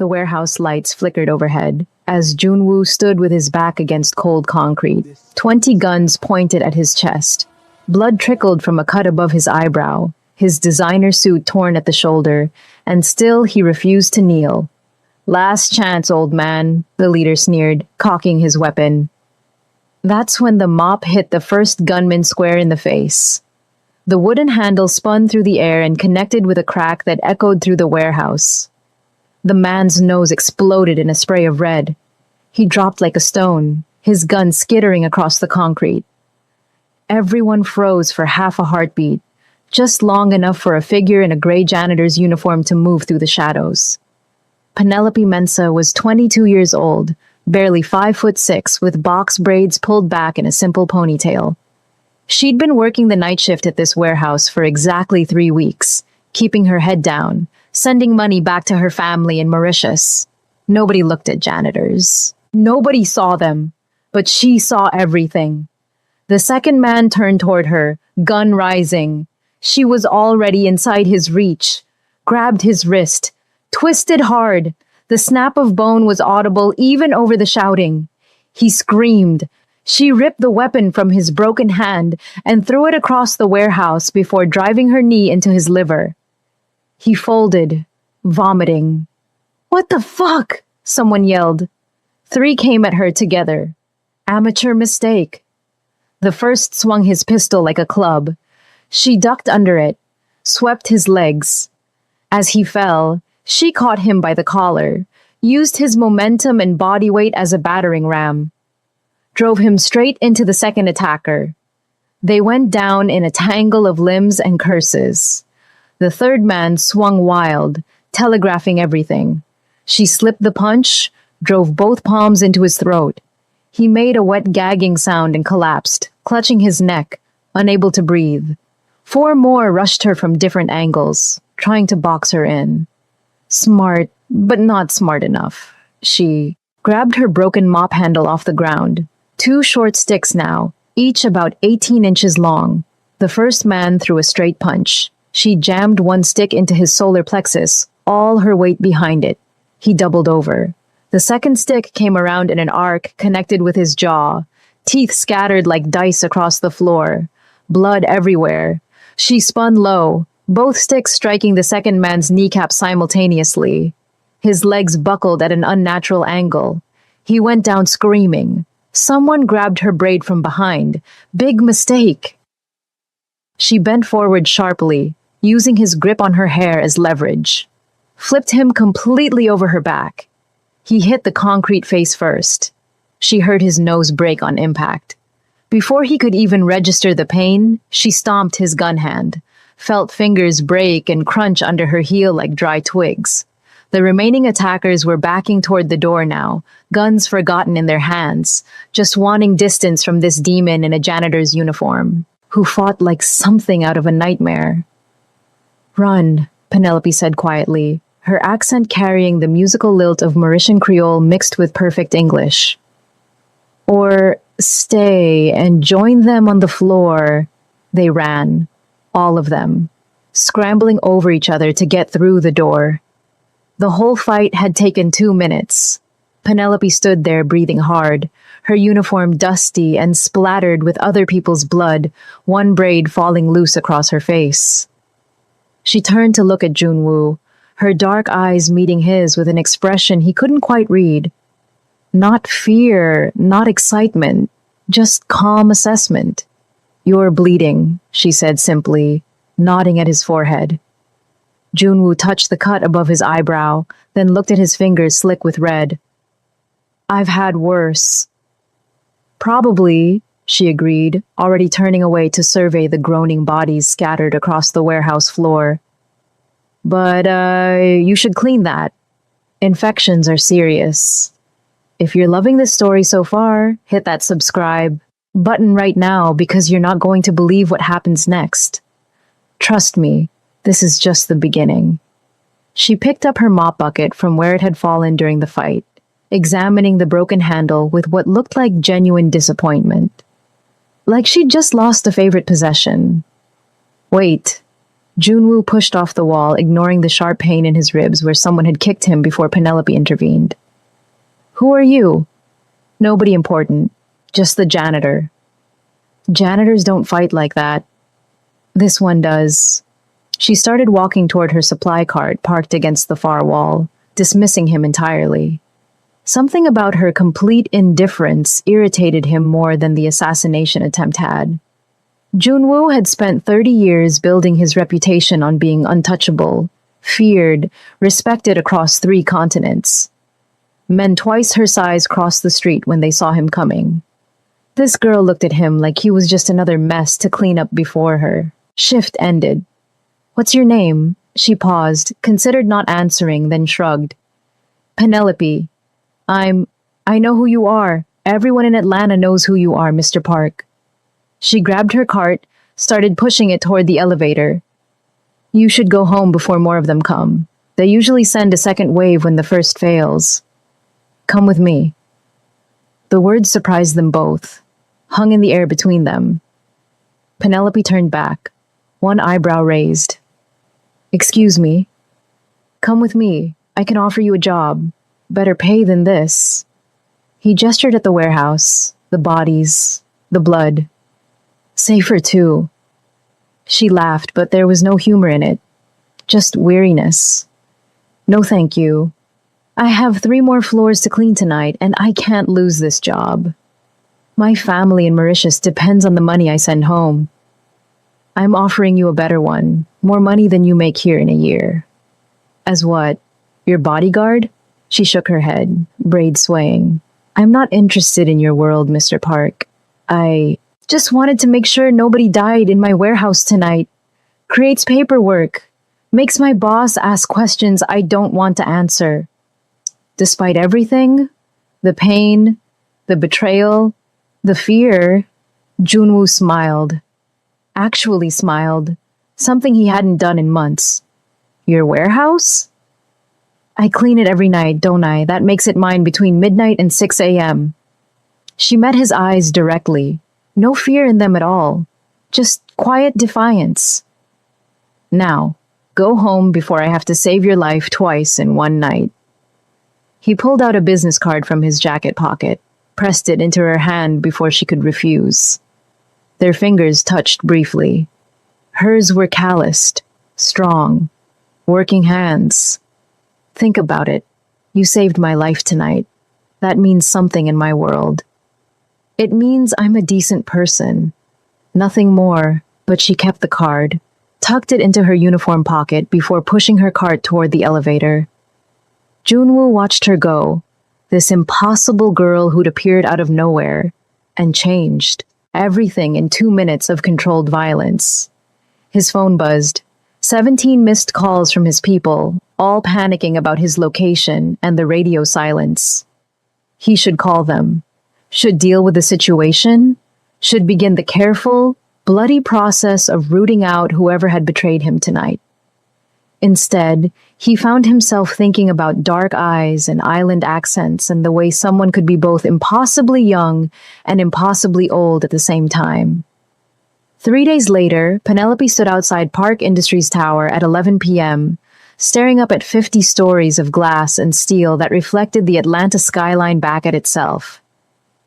The warehouse lights flickered overhead as Junwoo stood with his back against cold concrete. 20 guns pointed at his chest. Blood trickled from a cut above his eyebrow, his designer suit torn at the shoulder, and still he refused to kneel. "Last chance, old man," the leader sneered, cocking his weapon. That's when the mop hit the first gunman square in the face. The wooden handle spun through the air and connected with a crack that echoed through the warehouse. The man's nose exploded in a spray of red. He dropped like a stone, his gun skittering across the concrete. Everyone froze for half a heartbeat, just long enough for a figure in a gray janitor's uniform to move through the shadows. Penelope Mensah was 22 years old, barely 5'6", with box braids pulled back in a simple ponytail. She'd been working the night shift at this warehouse for exactly 3 weeks, keeping her head down, sending money back to her family in Mauritius. Nobody looked at janitors. Nobody saw them, but she saw everything. The second man turned toward her, gun rising. She was already inside his reach, grabbed his wrist, twisted hard. The snap of bone was audible even over the shouting. He screamed. She ripped the weapon from his broken hand and threw it across the warehouse before driving her knee into his liver. He folded, vomiting. "What the fuck?" someone yelled. 3 came at her together. Amateur mistake. The first swung his pistol like a club. She ducked under it, swept his legs. As he fell, she caught him by the collar, used his momentum and body weight as a battering ram, drove him straight into the second attacker. They went down in a tangle of limbs and curses. The third man swung wild, telegraphing everything. She slipped the punch, drove both palms into his throat. He made a wet gagging sound and collapsed, clutching his neck, unable to breathe. 4 more rushed her from different angles, trying to box her in. Smart, but not smart enough. She grabbed her broken mop handle off the ground. 2 short sticks now, each about 18 inches long. The first man threw a straight punch. She jammed one stick into his solar plexus, all her weight behind it. He doubled over. The second stick came around in an arc connected with his jaw. Teeth scattered like dice across the floor. Blood everywhere. She spun low, both sticks striking the second man's kneecap simultaneously. His legs buckled at an unnatural angle. He went down screaming. Someone grabbed her braid from behind. Big mistake. She bent forward sharply, using his grip on her hair as leverage. Flipped him completely over her back. He hit the concrete face first. She heard his nose break on impact. Before he could even register the pain, she stomped his gun hand, felt fingers break and crunch under her heel like dry twigs. The remaining attackers were backing toward the door now, guns forgotten in their hands, just wanting distance from this demon in a janitor's uniform, who fought like something out of a nightmare. "Run," Penelope said quietly, her accent carrying the musical lilt of Mauritian Creole mixed with perfect English. "Or stay and join them on the floor." They ran, all of them, scrambling over each other to get through the door. The whole fight had taken 2 minutes. Penelope stood there breathing hard, her uniform dusty and splattered with other people's blood, one braid falling loose across her face. She turned to look at Junwoo, her dark eyes meeting his with an expression he couldn't quite read. Not fear, not excitement, just calm assessment. "You're bleeding," she said simply, nodding at his forehead. Junwoo touched the cut above his eyebrow, then looked at his fingers slick with red. "I've had worse." "Probably," she agreed, already turning away to survey the groaning bodies scattered across the warehouse floor. "But, you should clean that. Infections are serious. If you're loving this story so far, hit that subscribe button right now because you're not going to believe what happens next. Trust me, this is just the beginning." She picked up her mop bucket from where it had fallen during the fight, examining the broken handle with what looked like genuine disappointment. Like she'd just lost a favorite possession. "Wait." Junwoo pushed off the wall, ignoring the sharp pain in his ribs where someone had kicked him before Penelope intervened. Who are you? Nobody important. Just the janitor. Janitors don't fight like that. This one does. She started walking toward her supply cart parked against the far wall, dismissing him entirely. Something about her complete indifference irritated him more than the assassination attempt had. Junwoo had spent 30 years building his reputation on being untouchable, feared, respected across 3 continents. Men twice her size crossed the street when they saw him coming. This girl looked at him like he was just another mess to clean up before her. Shift ended. What's your name? She paused, considered not answering, then shrugged. Penelope. I know who you are. Everyone in Atlanta knows who you are, Mr. Park. She grabbed her cart, started pushing it toward the elevator. You should go home before more of them come. They usually send a second wave when the first fails. Come with me. The words surprised them both, hung in the air between them. Penelope turned back, one eyebrow raised. Excuse me. Come with me. I can offer you a job. Better pay than this. He gestured at the warehouse, the bodies, the blood. Safer too. She laughed, but there was no humor in it. Just weariness. No thank you. I have 3 more floors to clean tonight, and I can't lose this job. My family in Mauritius depends on the money I send home. I'm offering you a better one, more money than you make here in a year. As what? Your bodyguard? She shook her head, braid swaying. I'm not interested in your world, Mr. Park. I just wanted to make sure nobody died in my warehouse tonight. Creates paperwork. Makes my boss ask questions I don't want to answer. Despite everything, the pain, the betrayal, the fear, Junwoo smiled. Actually smiled. Something he hadn't done in months. Your warehouse? I clean it every night, don't I? That makes it mine between midnight and 6 a.m. She met his eyes directly. No fear in them at all. Just quiet defiance. Now, go home before I have to save your life twice in one night. He pulled out a business card from his jacket pocket, pressed it into her hand before she could refuse. Their fingers touched briefly. Hers were calloused, strong, working hands. Think about it. You saved my life tonight. That means something in my world. It means I'm a decent person. Nothing more, but she kept the card, tucked it into her uniform pocket before pushing her cart toward the elevator. Junwoo watched her go, this impossible girl who'd appeared out of nowhere, and changed everything in 2 minutes of controlled violence. His phone buzzed. 17 missed calls from his people, all panicking about his location and the radio silence. He should call them, should deal with the situation, should begin the careful, bloody process of rooting out whoever had betrayed him tonight. Instead, he found himself thinking about dark eyes and island accents and the way someone could be both impossibly young and impossibly old at the same time. 3 days later, Penelope stood outside Park Industries Tower at 11 p.m., staring up at 50 stories of glass and steel that reflected the Atlanta skyline back at itself.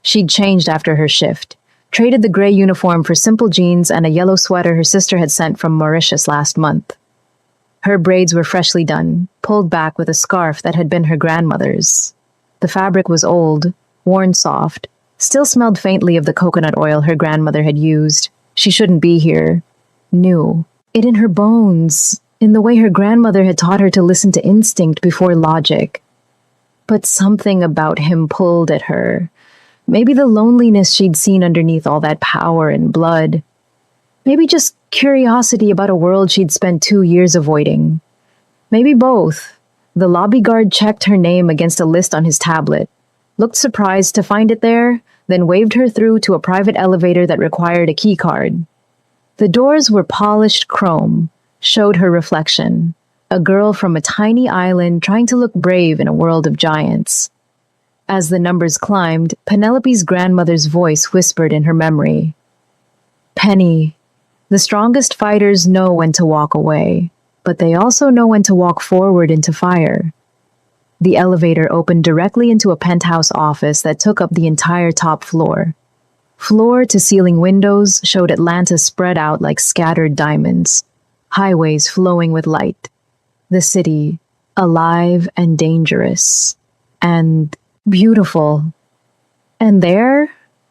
She'd changed after her shift, traded the gray uniform for simple jeans and a yellow sweater her sister had sent from Mauritius last month. Her braids were freshly done, pulled back with a scarf that had been her grandmother's. The fabric was old, worn soft, still smelled faintly of the coconut oil her grandmother had used. She shouldn't be here. Knew. It in her bones, in the way her grandmother had taught her to listen to instinct before logic. But something about him pulled at her. Maybe the loneliness she'd seen underneath all that power and blood. Maybe just curiosity about a world she'd spent 2 years avoiding. Maybe both. The lobby guard checked her name against a list on his tablet, looked surprised to find it there, then waved her through to a private elevator that required a key card. The doors were polished chrome, showed her reflection, a girl from a tiny island trying to look brave in a world of giants. As the numbers climbed, Penelope's grandmother's voice whispered in her memory. Penny, The strongest fighters know when to walk away, but they also know when to walk forward into fire. The elevator opened directly into a penthouse office that took up the entire top floor. Floor-to-ceiling windows showed Atlanta spread out like scattered diamonds, highways flowing with light. The city, alive and dangerous, and beautiful. And there,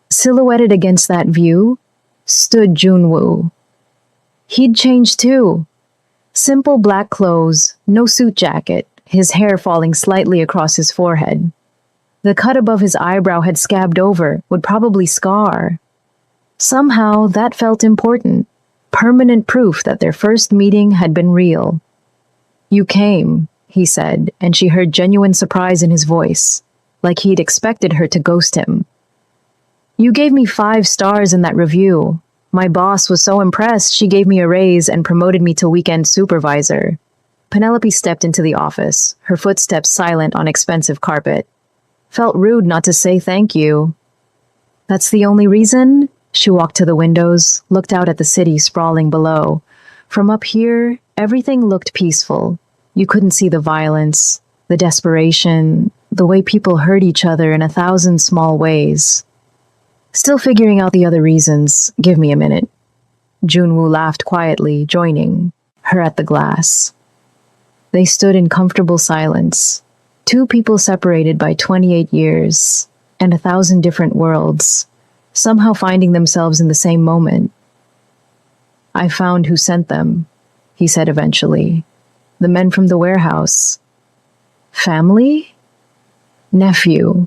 silhouetted against that view, stood Junwoo. He'd changed too. Simple black clothes, no suit jacket, his hair falling slightly across his forehead. The cut above his eyebrow had scabbed over, would probably scar. Somehow, that felt important. Permanent proof that their first meeting had been real. "You came," he said, and she heard genuine surprise in his voice, like he'd expected her to ghost him. "You gave me 5 stars in that review. My boss was so impressed she gave me a raise and promoted me to weekend supervisor." Penelope stepped into the office, her footsteps silent on expensive carpet. Felt rude not to say thank you. "That's the only reason?" She walked to the windows, looked out at the city sprawling below. From up here, everything looked peaceful. You couldn't see the violence, the desperation, the way people hurt each other in 1,000 small ways. "Still figuring out the other reasons. Give me a minute." Junwoo laughed quietly, joining her at the glass. They stood in comfortable silence. 2 people separated by 28 years and 1,000 different worlds, somehow finding themselves in the same moment. "I found who sent them," he said eventually. "The men from the warehouse." "Family?" "Nephew.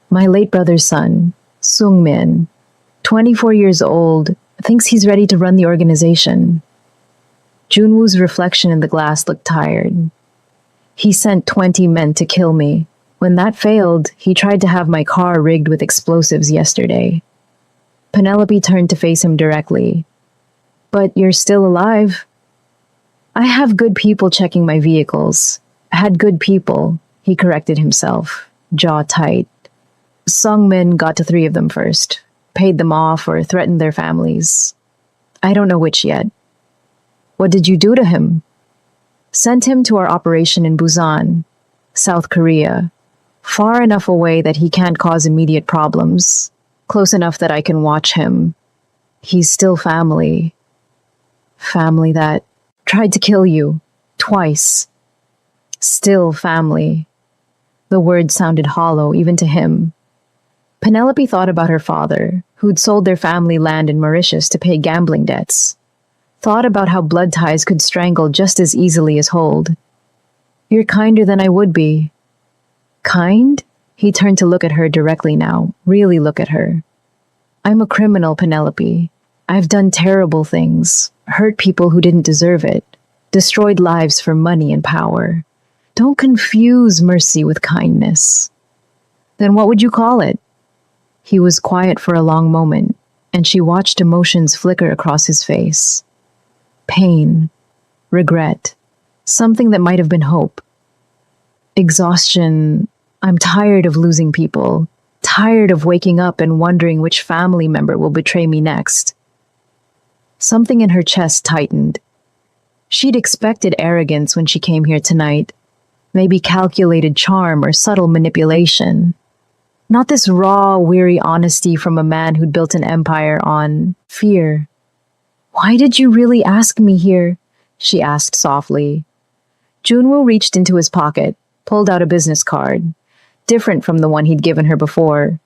My late brother's son, Sung-min. 24 years old, thinks he's ready to run the organization." Junwoo's reflection in the glass looked tired. "He sent 20 men to kill me. When that failed, he tried to have my car rigged with explosives yesterday." Penelope turned to face him directly. "But you're still alive." "I have good people checking my vehicles. Had good people," he corrected himself, jaw tight. "Sung-min got to 3 of them first, paid them off or threatened their families. I don't know which yet." "What did you do to him?" "Sent him to our operation in Busan, South Korea. Far enough away that he can't cause immediate problems. Close enough that I can watch him. He's still family. Family that tried to kill you. Twice. Still family." The words sounded hollow, even to him. Penelope thought about her father, who'd sold their family land in Mauritius to pay gambling debts. Thought about how blood ties could strangle just as easily as hold. "You're kinder than I would be." "Kind?" He turned to look at her directly now, really look at her. "I'm a criminal, Penelope. I've done terrible things, hurt people who didn't deserve it, destroyed lives for money and power. Don't confuse mercy with kindness." "Then what would you call it?" He was quiet for a long moment, and she watched emotions flicker across his face. Pain, regret, something that might have been hope. Exhaustion. "I'm tired of losing people, tired of waking up and wondering which family member will betray me next." Something in her chest tightened. She'd expected arrogance when she came here tonight, maybe calculated charm or subtle manipulation. Not this raw, weary honesty from a man who'd built an empire on fear. "Why did you really ask me here?" she asked softly. Junwoo reached into his pocket, pulled out a business card, different from the one he'd given her before.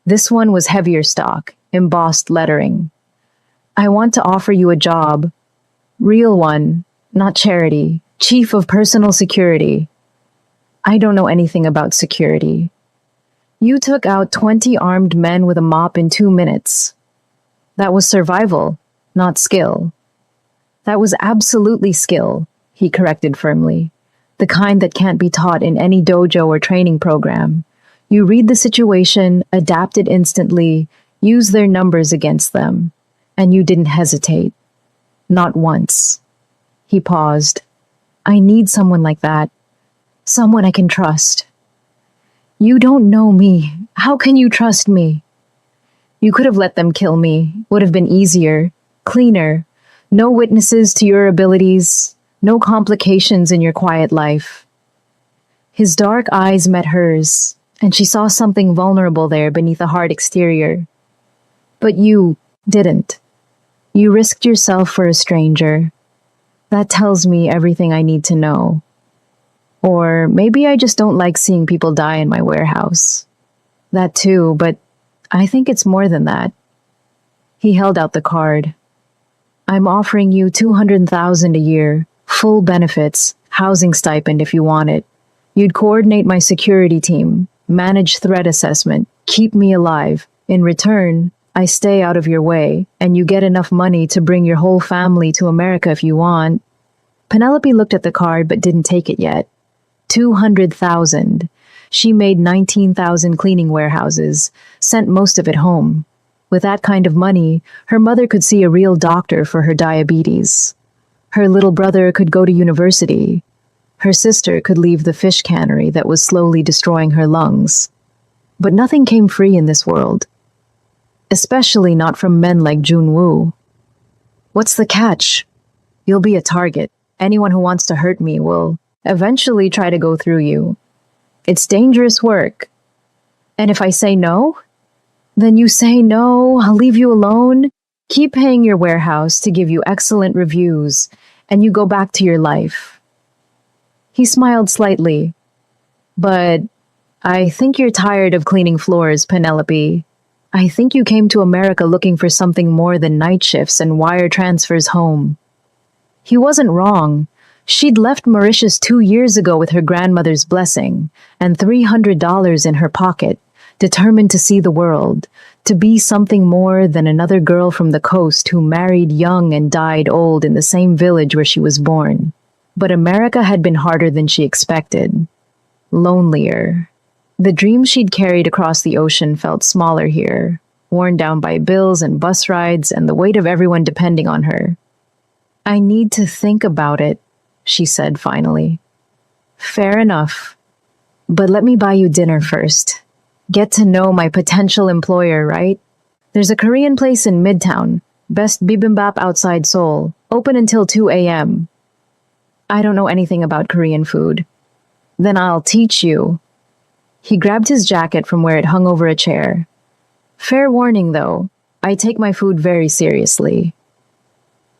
This one was heavier stock, embossed lettering. "I want to offer you a job. Real one, not charity. Chief of Personal Security." "I don't know anything about security." "You took out 20 armed men with a mop in 2 minutes. That was survival, not skill." "That was absolutely skill," he corrected firmly. "The kind that can't be taught in any dojo or training program. You read the situation, adapt it instantly, use their numbers against them. And you didn't hesitate. Not once." He paused. "I need someone like that. Someone I can trust." "You don't know me. How can you trust me?" "You could have let them kill me. Would have been easier, cleaner. No witnesses to your abilities, no complications in your quiet life. His dark eyes met hers, and she saw something vulnerable there beneath a hard exterior. But you didn't. You risked yourself for a stranger. That tells me everything I need to know. Or maybe I just don't like seeing people die in my warehouse. That too, but I think it's more than that. He held out the card. I'm offering you $200,000 a year, full benefits, housing stipend if you want it. You'd coordinate my security team, manage threat assessment, keep me alive. In return, I stay out of your way, and you get enough money to bring your whole family to America if you want. Penelope looked at the card but didn't take it yet. 200,000. She made 19,000 cleaning warehouses, sent most of it home. With that kind of money, her mother could see a real doctor for her diabetes. Her little brother could go to university. Her sister could leave the fish cannery that was slowly destroying her lungs. But nothing came free in this world. Especially not from men like Junwoo. What's the catch? You'll be a target. Anyone who wants to hurt me will eventually try to go through you. It's dangerous work. And if I say no? Then you say no, I'll leave you alone, keep paying your warehouse to give you excellent reviews, and you go back to your life. He smiled slightly. But I think you're tired of cleaning floors, Penelope. I think you came to America looking for something more than night shifts and wire transfers home. He wasn't wrong. She'd left Mauritius 2 years ago with her grandmother's blessing and $300 in her pocket, determined to see the world, to be something more than another girl from the coast who married young and died old in the same village where she was born. But America had been harder than she expected. Lonelier. The dreams she'd carried across the ocean felt smaller here, worn down by bills and bus rides and the weight of everyone depending on her. I need to think about it, she said finally. Fair enough. But let me buy you dinner first. Get to know my potential employer, right? There's a Korean place in Midtown, best bibimbap outside Seoul, open until 2 a.m. I don't know anything about Korean food. Then I'll teach you. He grabbed his jacket from where it hung over a chair. Fair warning, though, I take my food very seriously.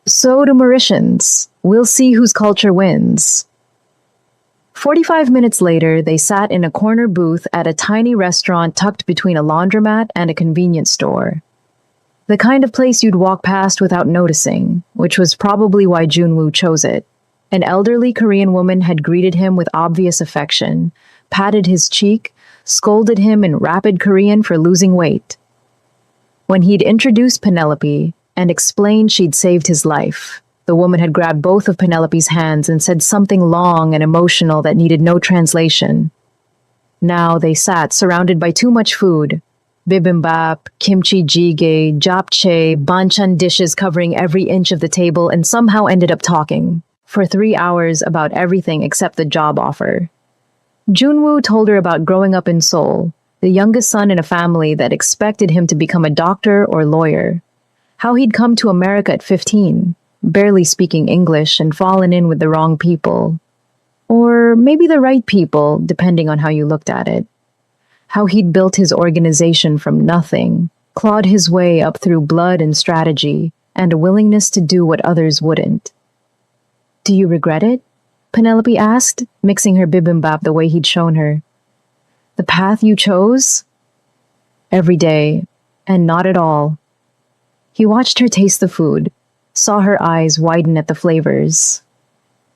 So do Mauritians. We'll see whose culture wins. 45 minutes later, they sat in a corner booth at a tiny restaurant tucked between a laundromat and a convenience store. The kind of place you'd walk past without noticing, which was probably why Junwoo chose it. An elderly Korean woman had greeted him with obvious affection, patted his cheek, scolded him in rapid Korean for losing weight. When he'd introduced Penelope and explained she'd saved his life, the woman had grabbed both of Penelope's hands and said something long and emotional that needed no translation. Now they sat surrounded by too much food. Bibimbap, kimchi jjigae, japchae, banchan dishes covering every inch of the table, and somehow ended up talking for 3 hours about everything except the job offer. Junwoo told her about growing up in Seoul, the youngest son in a family that expected him to become a doctor or lawyer. How he'd come to America at 15, barely speaking English, and fallen in with the wrong people. Or maybe the right people, depending on how you looked at it. How he'd built his organization from nothing, clawed his way up through blood and strategy, and a willingness to do what others wouldn't. Do you regret it? Penelope asked, mixing her bibimbap the way he'd shown her. The path you chose? Every day, and not at all. He watched her taste the food, saw her eyes widen at the flavors.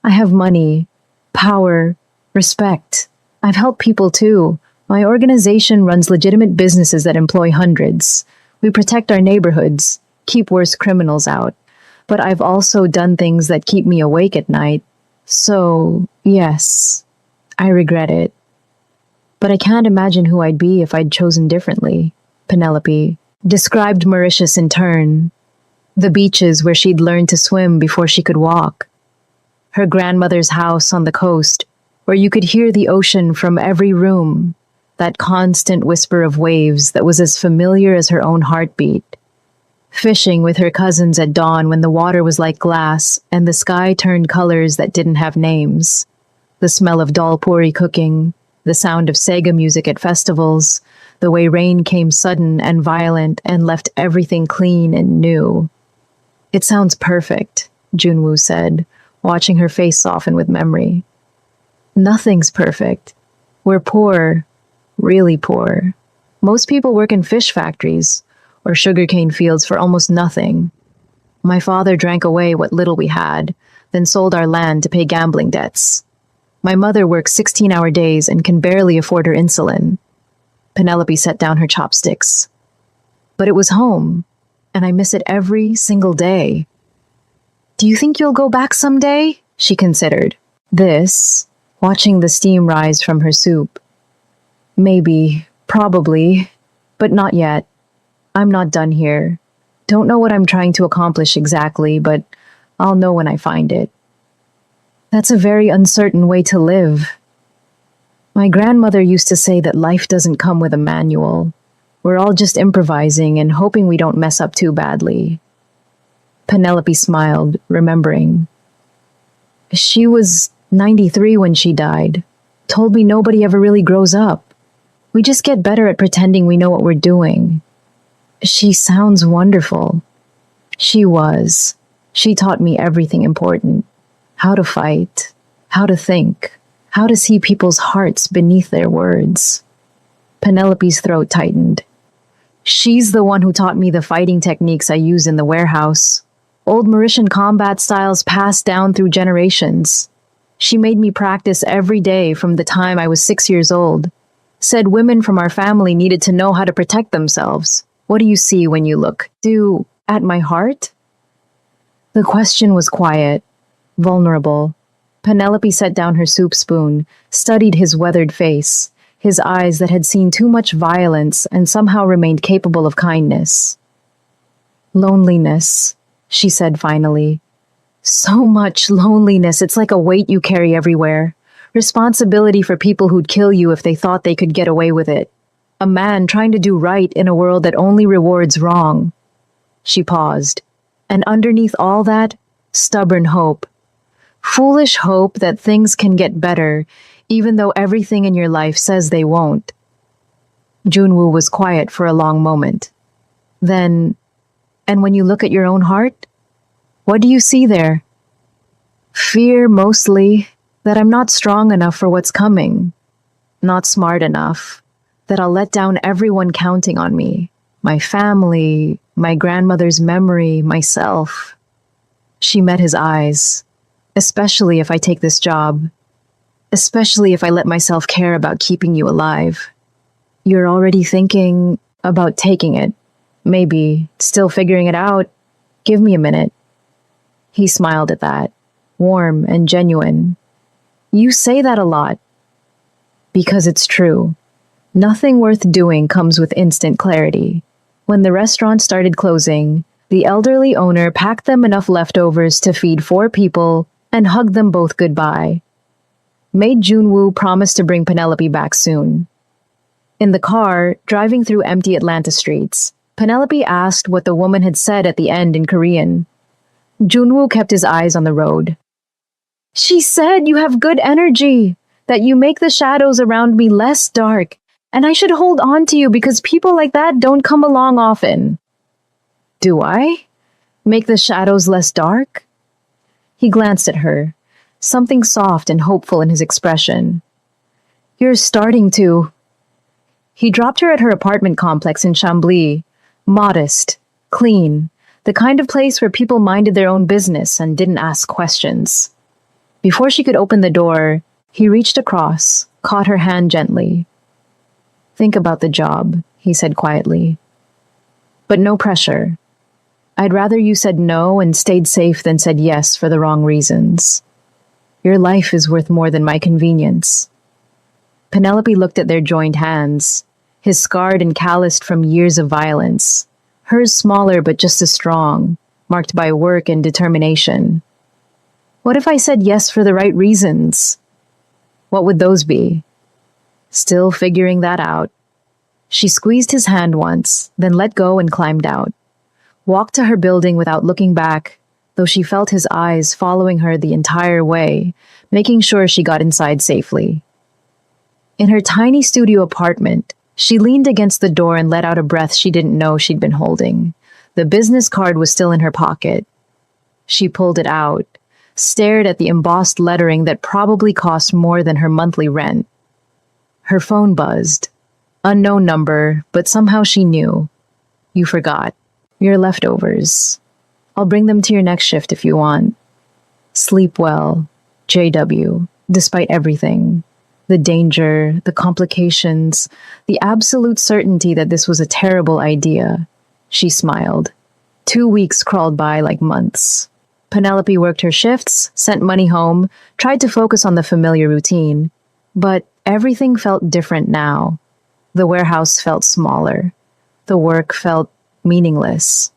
I have money, power, respect. I've helped people too. My organization runs legitimate businesses that employ hundreds. We protect our neighborhoods, keep worse criminals out. But I've also done things that keep me awake at night. So, yes, I regret it. But I can't imagine who I'd be if I'd chosen differently. Penelope described Mauritius in turn. The beaches where she'd learned to swim before she could walk. Her grandmother's house on the coast, where you could hear the ocean from every room. That constant whisper of waves that was as familiar as her own heartbeat. fishing with her cousins at dawn when the water was like glass and the sky turned colors that didn't have names. The smell of dal puri cooking, the sound of Sega music at festivals, the way rain came sudden and violent and left everything clean and new. It sounds perfect, Junwoo said, watching her face soften with memory. Nothing's perfect. We're poor, really poor. Most people work in fish factories or sugarcane fields for almost nothing. My father drank away what little we had, then sold our land to pay gambling debts. My mother works 16-hour days and can barely afford her insulin. Penelope set down her chopsticks. But it was home, and I miss it every single day. Do you think you'll go back someday? She considered. This, watching the steam rise from her soup. Maybe, probably, but not yet. I'm not done here. Don't know what I'm trying to accomplish exactly, but I'll know when I find it. That's a very uncertain way to live. My grandmother used to say that life doesn't come with a manual. We're all just improvising and hoping we don't mess up too badly. Penelope smiled, remembering. She was 93 when she died. Told me nobody ever really grows up. We just get better at pretending we know what we're doing. She sounds wonderful. She was. She taught me everything important. How to fight, how to think, how to see people's hearts beneath their words. Penelope's throat tightened. She's the one who taught me the fighting techniques I use in the warehouse. Old Mauritian combat styles passed down through generations. She made me practice every day from the time I was 6 years old. Said women from our family needed to know how to protect themselves. What do you see when you look? At my heart? The question was quiet, vulnerable. Penelope set down her soup spoon, studied his weathered face, his eyes that had seen too much violence and somehow remained capable of kindness. Loneliness, she said finally. So much loneliness, it's like a weight you carry everywhere. Responsibility for people who'd kill you if they thought they could get away with it. A man trying to do right in a world that only rewards wrong. She paused. And underneath all that, stubborn hope. Foolish hope that things can get better, even though everything in your life says they won't. Junwoo was quiet for a long moment. Then, and when you look at your own heart, what do you see there? Fear, mostly, that I'm not strong enough for what's coming. Not smart enough. That I'll let down everyone counting on me. My family, my grandmother's memory, myself. She met his eyes. Especially if I take this job. Especially if I let myself care about keeping you alive. You're already thinking about taking it. Maybe, still figuring it out. Give me a minute. He smiled at that, warm and genuine. You say that a lot. Because it's true. Nothing worth doing comes with instant clarity. When the restaurant started closing, the elderly owner packed them enough leftovers to feed 4 people and hugged them both goodbye. Maid Junwoo promised to bring Penelope back soon. In the car, driving through empty Atlanta streets, Penelope asked what the woman had said at the end in Korean. Junwoo kept his eyes on the road. She said you have good energy, that you make the shadows around me less dark, and I should hold on to you because people like that don't come along often. Do I? Make the shadows less dark? He glanced at her, something soft and hopeful in his expression. You're starting to. He dropped her at her apartment complex in Chambly, modest, clean, the kind of place where people minded their own business and didn't ask questions. Before she could open the door, he reached across, caught her hand gently. Think about the job, he said quietly. But no pressure. I'd rather you said no and stayed safe than said yes for the wrong reasons. Your life is worth more than my convenience. Penelope looked at their joined hands, his scarred and calloused from years of violence, hers smaller but just as strong, marked by work and determination. What if I said yes for the right reasons? What would those be? Still figuring that out. She squeezed his hand once, then let go and climbed out. walked to her building without looking back, though she felt his eyes following her the entire way, making sure she got inside safely. In her tiny studio apartment, she leaned against the door and let out a breath she didn't know she'd been holding. The business card was still in her pocket. She pulled it out, stared at the embossed lettering that probably cost more than her monthly rent. Her phone buzzed. Unknown number, but somehow she knew. You forgot. Your leftovers. I'll bring them to your next shift if you want. Sleep well, JW, despite everything. The danger, the complications, the absolute certainty that this was a terrible idea. She smiled. 2 weeks crawled by like months. Penelope worked her shifts, sent money home, tried to focus on the familiar routine. But everything felt different now. The warehouse felt smaller. The work felt meaningless.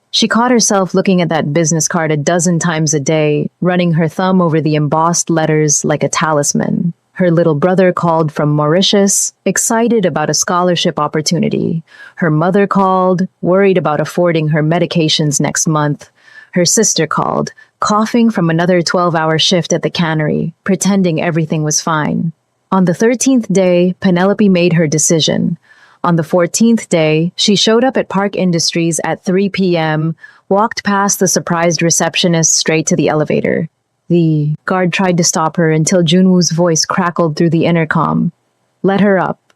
She caught herself looking at that business card a dozen times a day, running her thumb over the embossed letters like a talisman. Her little brother called from Mauritius, excited about a scholarship opportunity. Her mother called, worried about affording her medications next month. Her sister called, coughing from another 12-hour shift at the cannery, pretending everything was fine. On the 13th day, Penelope made her decision. On the 14th day, she showed up at Park Industries at 3 p.m., walked past the surprised receptionist straight to the elevator. The guard tried to stop her until Junwoo's voice crackled through the intercom. Let her up.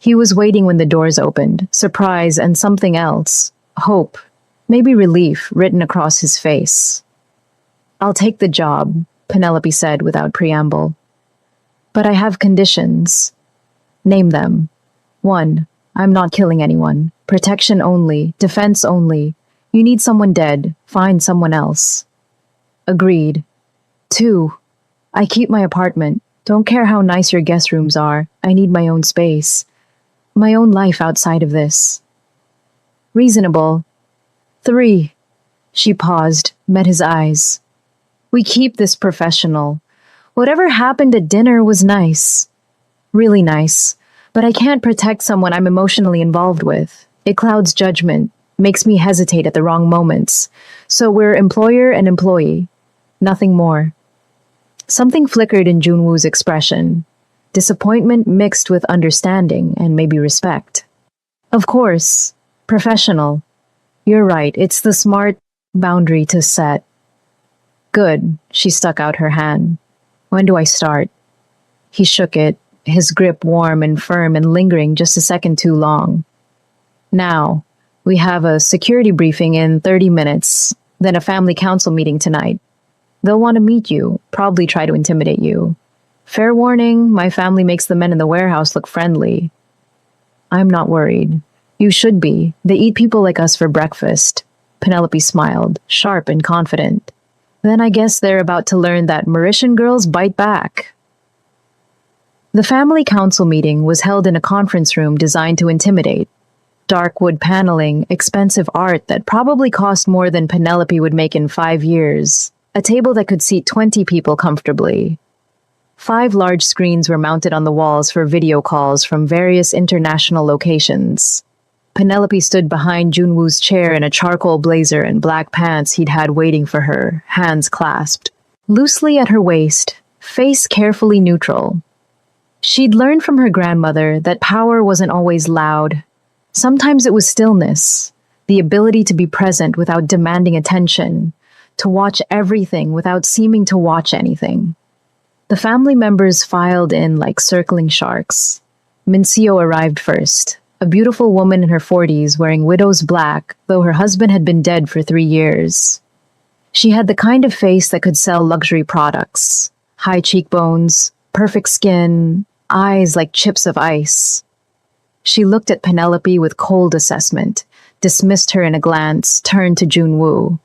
He was waiting when the doors opened, surprise and something else. Hope, maybe relief, written across his face. I'll take the job, Penelope said without preamble. But I have conditions. Name them. 1. I'm not killing anyone. Protection only. Defense only. You need someone dead. Find someone else. Agreed. 2. I keep my apartment. Don't care how nice your guest rooms are. I need my own space. My own life outside of this. Reasonable. 3. She paused, met his eyes. We keep this professional. Whatever happened at dinner was nice. Really nice. But I can't protect someone I'm emotionally involved with. It clouds judgment, makes me hesitate at the wrong moments. So we're employer and employee. Nothing more. Something flickered in Junwoo's expression. Disappointment mixed with understanding and maybe respect. Of course. Professional. You're right, it's the smart boundary to set. Good. She stuck out her hand. When do I start? He shook it, his grip warm and firm and lingering just a second too long. Now, we have a security briefing in 30 minutes, then a family council meeting tonight. They'll want to meet you, probably try to intimidate you. Fair warning, my family makes the men in the warehouse look friendly. I'm not worried. You should be. They eat people like us for breakfast. Penelope smiled, sharp and confident. Then I guess they're about to learn that Mauritian girls bite back. The family council meeting was held in a conference room designed to intimidate. Dark wood paneling, expensive art that probably cost more than Penelope would make in 5 years. A table that could seat 20 people comfortably. 5 large screens were mounted on the walls for video calls from various international locations. Penelope stood behind Junwoo's chair in a charcoal blazer and black pants he'd had waiting for her, hands clasped. Loosely at her waist, face carefully neutral. She'd learned from her grandmother that power wasn't always loud. Sometimes it was stillness, the ability to be present without demanding attention, to watch everything without seeming to watch anything. The family members filed in like circling sharks. Mincio arrived first, a beautiful woman in her 40s wearing widow's black, though her husband had been dead for 3 years. She had the kind of face that could sell luxury products. High cheekbones, perfect skin, eyes like chips of ice. She looked at Penelope with cold assessment, dismissed her in a glance, turned to Junwoo.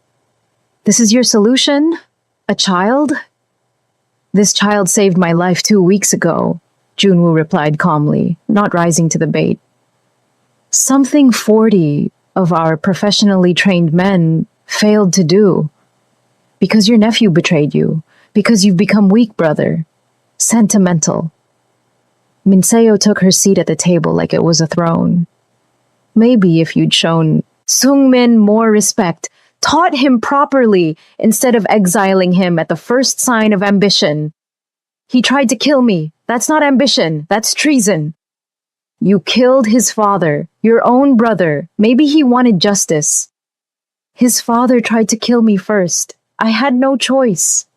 This is your solution? A child? This child saved my life 2 weeks ago, Junwoo replied calmly, not rising to the bait. Something 40 of our professionally trained men failed to do. Because your nephew betrayed you. Because you've become weak, brother. Sentimental. Minseo took her seat at the table like it was a throne. Maybe if you'd shown Sungmin more respect, taught him properly instead of exiling him at the first sign of ambition. He tried to kill me. That's not ambition, that's treason. You killed his father, your own brother. Maybe he wanted justice. His father tried to kill me first. I had no choice.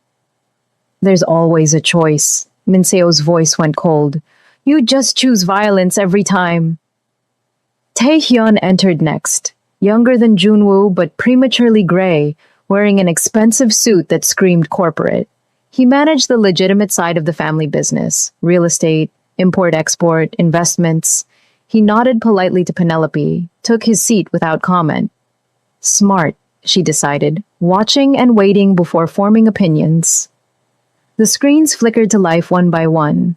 There's always a choice. Minseo's voice went cold. You just choose violence every time. Taehyun entered next, younger than Junwoo but prematurely gray, wearing an expensive suit that screamed corporate. He managed the legitimate side of the family business, real estate, import-export, investments. He nodded politely to Penelope, took his seat without comment. Smart, she decided, watching and waiting before forming opinions. The screens flickered to life one by one.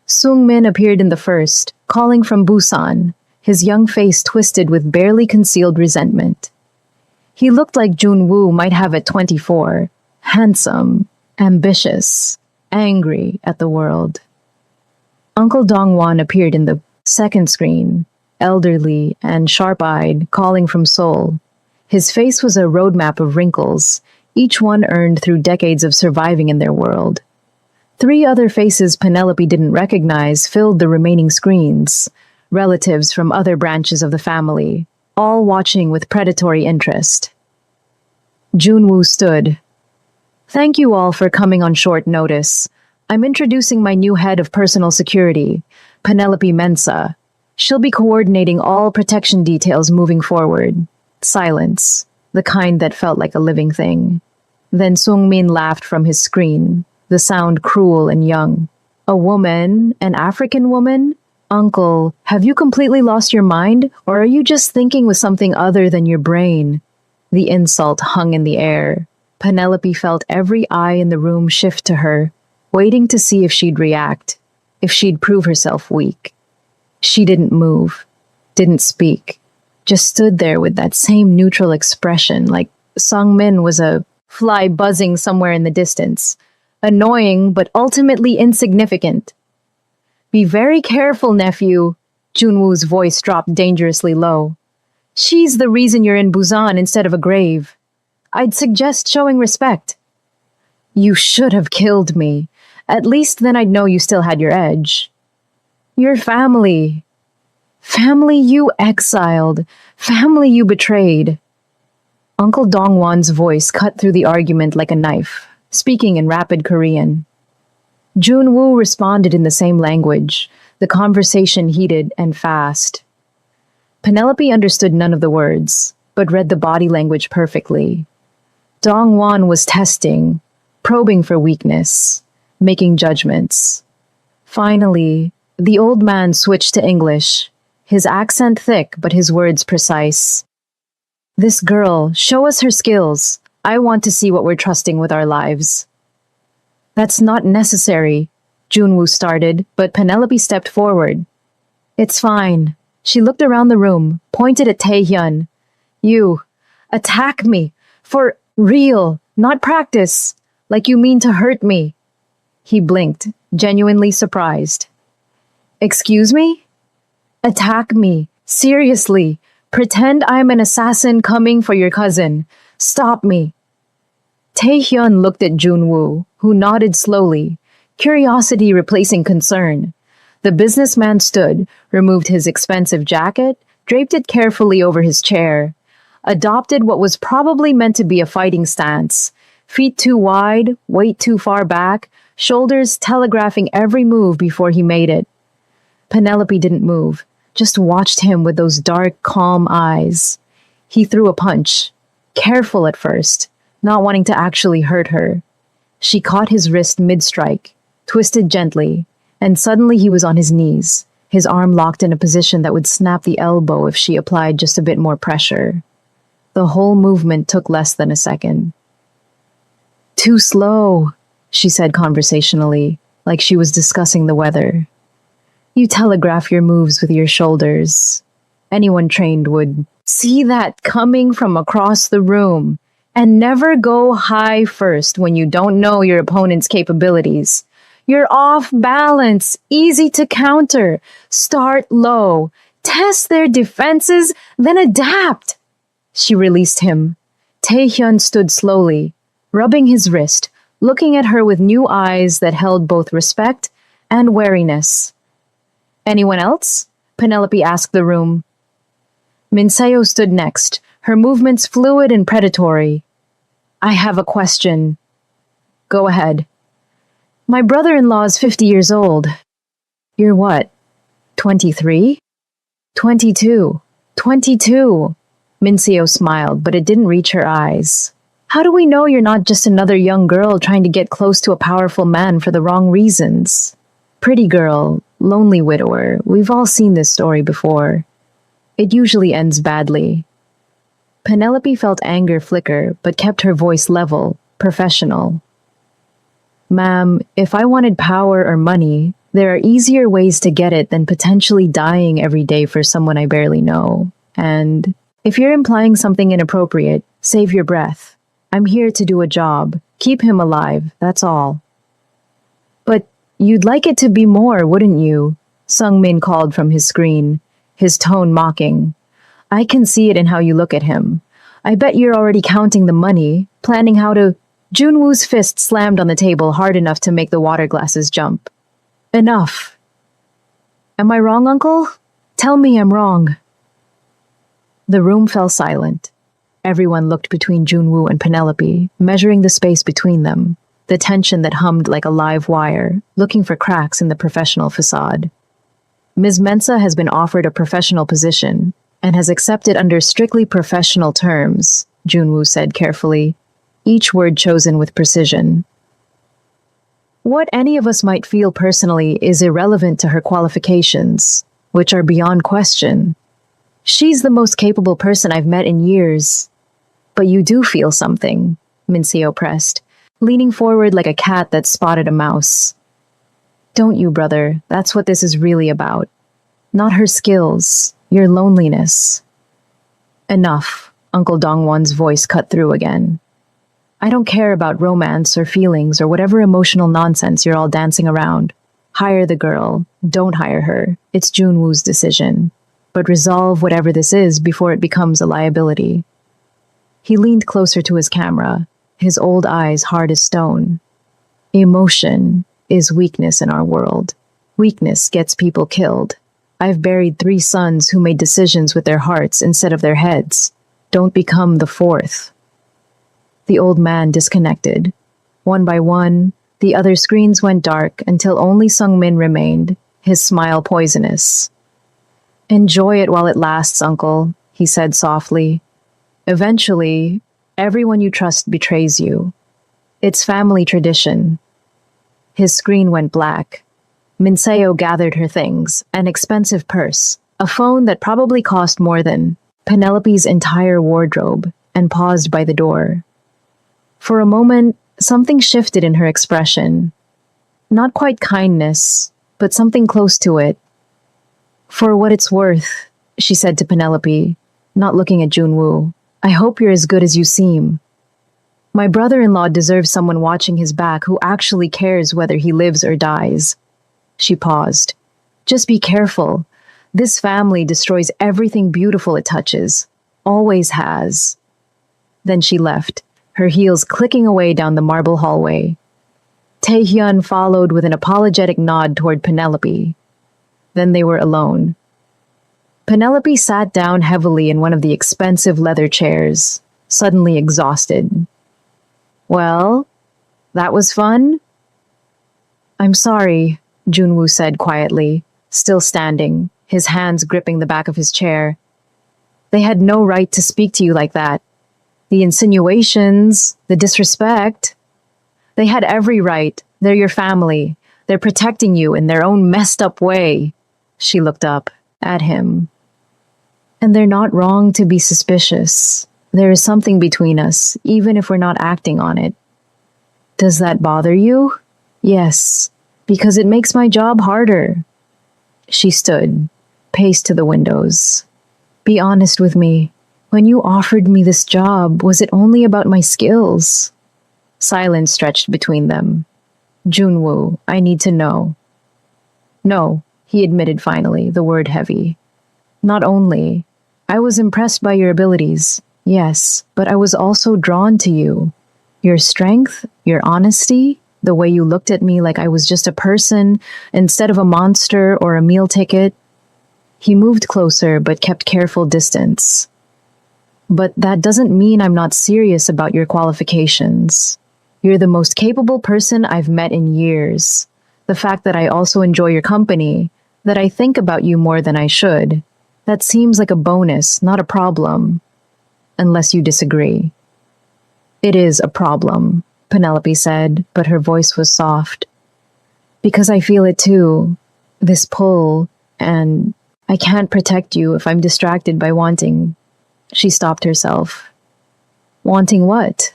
Sungmin appeared in the first, calling from Busan, his young face twisted with barely concealed resentment. He looked like Junwoo might have at 24, handsome, ambitious, angry at the world. Uncle Dongwon appeared in the second screen, elderly and sharp-eyed, calling from Seoul. His face was a roadmap of wrinkles, each one earned through decades of surviving in their world. 3 other faces Penelope didn't recognize filled the remaining screens, relatives from other branches of the family, all watching with predatory interest. Junwoo stood. Thank you all for coming on short notice. I'm introducing my new head of personal security, Penelope Mensah. She'll be coordinating all protection details moving forward. Silence, the kind that felt like a living thing. Then Sungmin laughed from his screen, the sound cruel and young. A woman, an African woman? Uncle, have you completely lost your mind, or are you just thinking with something other than your brain? The insult hung in the air. Penelope felt every eye in the room shift to her, waiting to see if she'd react, if she'd prove herself weak. She didn't move, didn't speak, just stood there with that same neutral expression, like Sungmin was a fly buzzing somewhere in the distance, annoying but ultimately insignificant. Be very careful, nephew. Junwoo's voice dropped dangerously low. She's the reason you're in Busan instead of a grave. I'd suggest showing respect. You should have killed me. At least then I'd know you still had your edge. Your family. Family you exiled. Family you betrayed. Uncle Dongwon's voice cut through the argument like a knife, speaking in rapid Korean. Junwoo responded in the same language, the conversation heated and fast. Penelope understood none of the words, but read the body language perfectly. Dongwon was testing, probing for weakness, making judgments. Finally, the old man switched to English, his accent thick but his words precise. This girl, show us her skills. I want to see what we're trusting with our lives. That's not necessary, Junwoo started, but Penelope stepped forward. It's fine. She looked around the room, pointed at Taehyun. You, attack me, for real, not practice, like you mean to hurt me. He blinked, genuinely surprised. Excuse me? Attack me, seriously. Pretend I'm an assassin coming for your cousin. Stop me. Taehyun looked at Junwoo, who nodded slowly, curiosity replacing concern. The businessman stood, removed his expensive jacket, draped it carefully over his chair, adopted what was probably meant to be a fighting stance, feet too wide, weight too far back, shoulders telegraphing every move before he made it. Penelope didn't move, just watched him with those dark, calm eyes. He threw a punch, careful at first, not wanting to actually hurt her. She caught his wrist mid-strike, twisted gently, and suddenly he was on his knees, his arm locked in a position that would snap the elbow if she applied just a bit more pressure. The whole movement took less than a second. Too slow, she said conversationally, like she was discussing the weather. You telegraph your moves with your shoulders. Anyone trained would see that coming from across the room. And never go high first when you don't know your opponent's capabilities. You're off balance, easy to counter. Start low, test their defenses, then adapt. She released him. Taehyun stood slowly, rubbing his wrist, looking at her with new eyes that held both respect and wariness. Anyone else? Penelope asked the room. Minseo stood next, her movements fluid and predatory. I have a question. Go ahead. My brother-in-law is 50 years old. You're what? 23? 22. 22. Minseo smiled, but it didn't reach her eyes. How do we know you're not just another young girl trying to get close to a powerful man for the wrong reasons? Pretty girl, lonely widower, we've all seen this story before. It usually ends badly. Penelope felt anger flicker, but kept her voice level, professional. Ma'am, if I wanted power or money, there are easier ways to get it than potentially dying every day for someone I barely know. And if you're implying something inappropriate, save your breath. I'm here to do a job. Keep him alive, that's all. But you'd like it to be more, wouldn't you? Sung-min called from his screen, his tone mocking. I can see it in how you look at him. I bet you're already counting the money, planning how to... Junwoo's fist slammed on the table hard enough to make the water glasses jump. Enough. Am I wrong, Uncle? Tell me I'm wrong. The room fell silent. Everyone looked between Junwoo and Penelope, measuring the space between them, the tension that hummed like a live wire, looking for cracks in the professional facade. Ms. Mensah has been offered a professional position and has accepted under strictly professional terms, Junwoo said carefully, each word chosen with precision. What any of us might feel personally is irrelevant to her qualifications, which are beyond question. She's the most capable person I've met in years. But you do feel something, Minseo pressed, leaning forward like a cat that spotted a mouse. Don't you, brother? That's what this is really about. Not her skills, your loneliness. Enough, Uncle Dongwon's voice cut through again. I don't care about romance or feelings or whatever emotional nonsense you're all dancing around. Hire the girl. Don't hire her. It's Junwoo's decision. But resolve whatever this is before it becomes a liability. He leaned closer to his camera, his old eyes hard as stone. Emotion is weakness in our world. Weakness gets people killed. I've buried 3 sons who made decisions with their hearts instead of their heads. Don't become the 4th. The old man disconnected. One by one, the other screens went dark until only Sung-min remained, his smile poisonous. Enjoy it while it lasts, Uncle, he said softly. Eventually, everyone you trust betrays you. It's family tradition. His screen went black. Minseo gathered her things, an expensive purse, a phone that probably cost more than Penelope's entire wardrobe, and paused by the door. For a moment, something shifted in her expression. Not quite kindness, but something close to it. For what it's worth, she said to Penelope, not looking at Junwoo, I hope you're as good as you seem. My brother-in-law deserves someone watching his back who actually cares whether he lives or dies. She paused. Just be careful. This family destroys everything beautiful it touches. Always has. Then she left, her heels clicking away down the marble hallway. Taehyun followed with an apologetic nod toward Penelope. Then they were alone. Penelope sat down heavily in one of the expensive leather chairs, suddenly exhausted. Well, that was fun? I'm sorry, Junwoo said quietly, still standing, his hands gripping the back of his chair. They had no right to speak to you like that. The insinuations, the disrespect. They had every right. They're your family. They're protecting you in their own messed up way. She looked up at him. And they're not wrong to be suspicious. There is something between us, even if we're not acting on it. Does that bother you? Yes, because it makes my job harder. She stood, paced to the windows. Be honest with me. When you offered me this job, was it only about my skills? Silence stretched between them. Junwoo, I need to know. No, he admitted finally, the word heavy. Not only. I was impressed by your abilities. Yes, but I was also drawn to you. Your strength, your honesty, the way you looked at me like I was just a person instead of a monster or a meal ticket. He moved closer but kept careful distance. But that doesn't mean I'm not serious about your qualifications. You're the most capable person I've met in years. The fact that I also enjoy your company, that I think about you more than I should, that seems like a bonus, not a problem. Unless you disagree. It is a problem, Penelope said, but her voice was soft. Because I feel it too, this pull, and I can't protect you if I'm distracted by wanting. She stopped herself. Wanting what?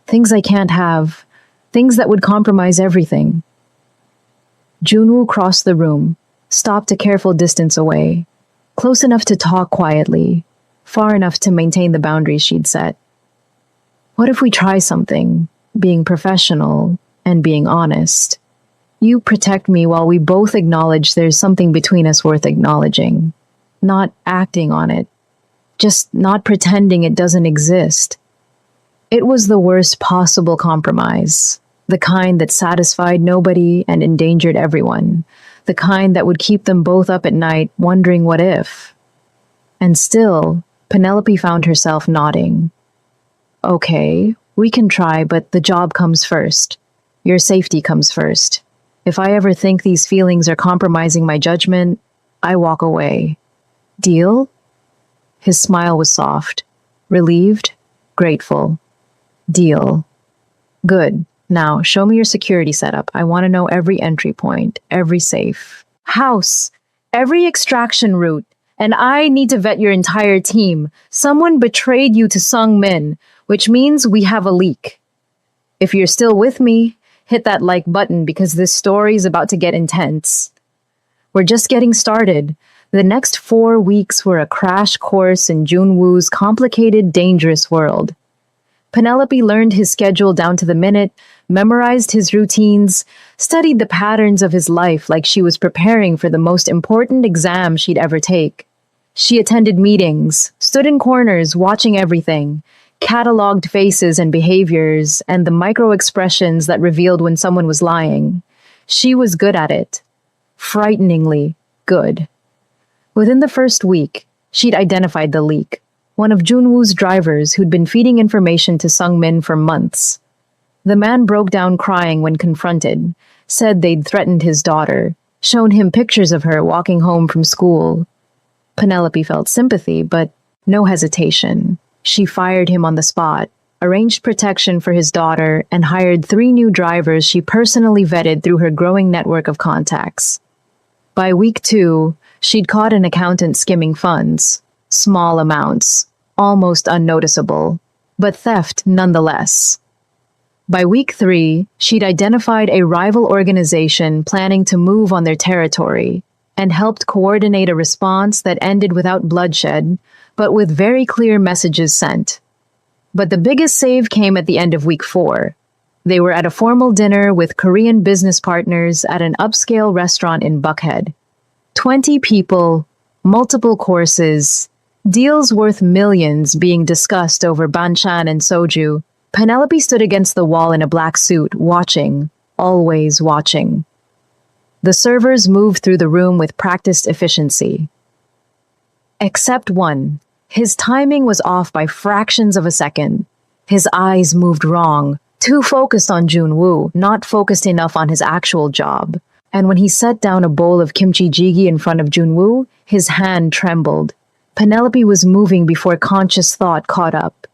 Things I can't have, things that would compromise everything. Junwoo crossed the room, stopped a careful distance away, close enough to talk quietly, far enough to maintain the boundaries she'd set. What if we try something, being professional and being honest? You protect me while we both acknowledge there's something between us worth acknowledging. Not acting on it. Just not pretending it doesn't exist. It was the worst possible compromise. The kind that satisfied nobody and endangered everyone. The kind that would keep them both up at night wondering what if. And still, Penelope found herself nodding. Okay, we can try, but the job comes first. Your safety comes first. If I ever think these feelings are compromising my judgment, I walk away. Deal? His smile was soft, relieved, grateful. Deal. Good. Now, show me your security setup. I want to know every entry point, every safe. House, every extraction route. And I need to vet your entire team. Someone betrayed you to Sung Min, which means we have a leak. If you're still with me, hit that like button because this story is about to get intense. We're just getting started. The next 4 weeks were a crash course in Junwoo's complicated, dangerous world. Penelope learned his schedule down to the minute, memorized his routines, studied the patterns of his life like she was preparing for the most important exam she'd ever take. She attended meetings, stood in corners watching everything, cataloged faces and behaviors, and the micro-expressions that revealed when someone was lying. She was good at it. Frighteningly good. Within the first week, she'd identified the leak. One of Junwoo's drivers who'd been feeding information to Sung Min for months. The man broke down crying when confronted, said they'd threatened his daughter, shown him pictures of her walking home from school. Penelope felt sympathy, but no hesitation. She fired him on the spot, arranged protection for his daughter, and hired 3 new drivers she personally vetted through her growing network of contacts. By week 2, she'd caught an accountant skimming funds. Small amounts, almost unnoticeable, but theft nonetheless. By week 3, she'd identified a rival organization planning to move on their territory and helped coordinate a response that ended without bloodshed, but with very clear messages sent. But the biggest save came at the end of week 4. They were at a formal dinner with Korean business partners at an upscale restaurant in Buckhead. 20 people, multiple courses, deals worth millions being discussed over banchan and soju. Penelope stood against the wall in a black suit, watching, always watching. The servers moved through the room with practiced efficiency. Except one. His timing was off by fractions of a second. His eyes moved wrong, too focused on Junwoo, not focused enough on his actual job. And when he set down a bowl of kimchi jjigae in front of Junwoo, his hand trembled. Penelope was moving before conscious thought caught up.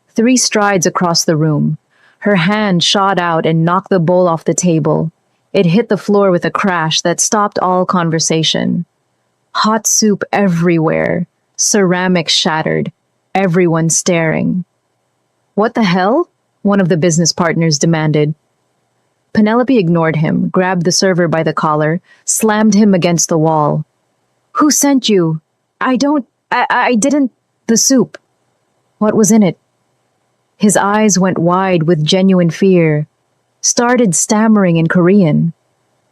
3 strides across the room. Her hand shot out and knocked the bowl off the table. It hit the floor with a crash that stopped all conversation. Hot soup everywhere. Ceramics shattered. Everyone staring. What the hell? One of the business partners demanded. Penelope ignored him, grabbed the server by the collar, slammed him against the wall. Who sent you? I didn't. The soup. What was in it? His eyes went wide with genuine fear. Started stammering in Korean.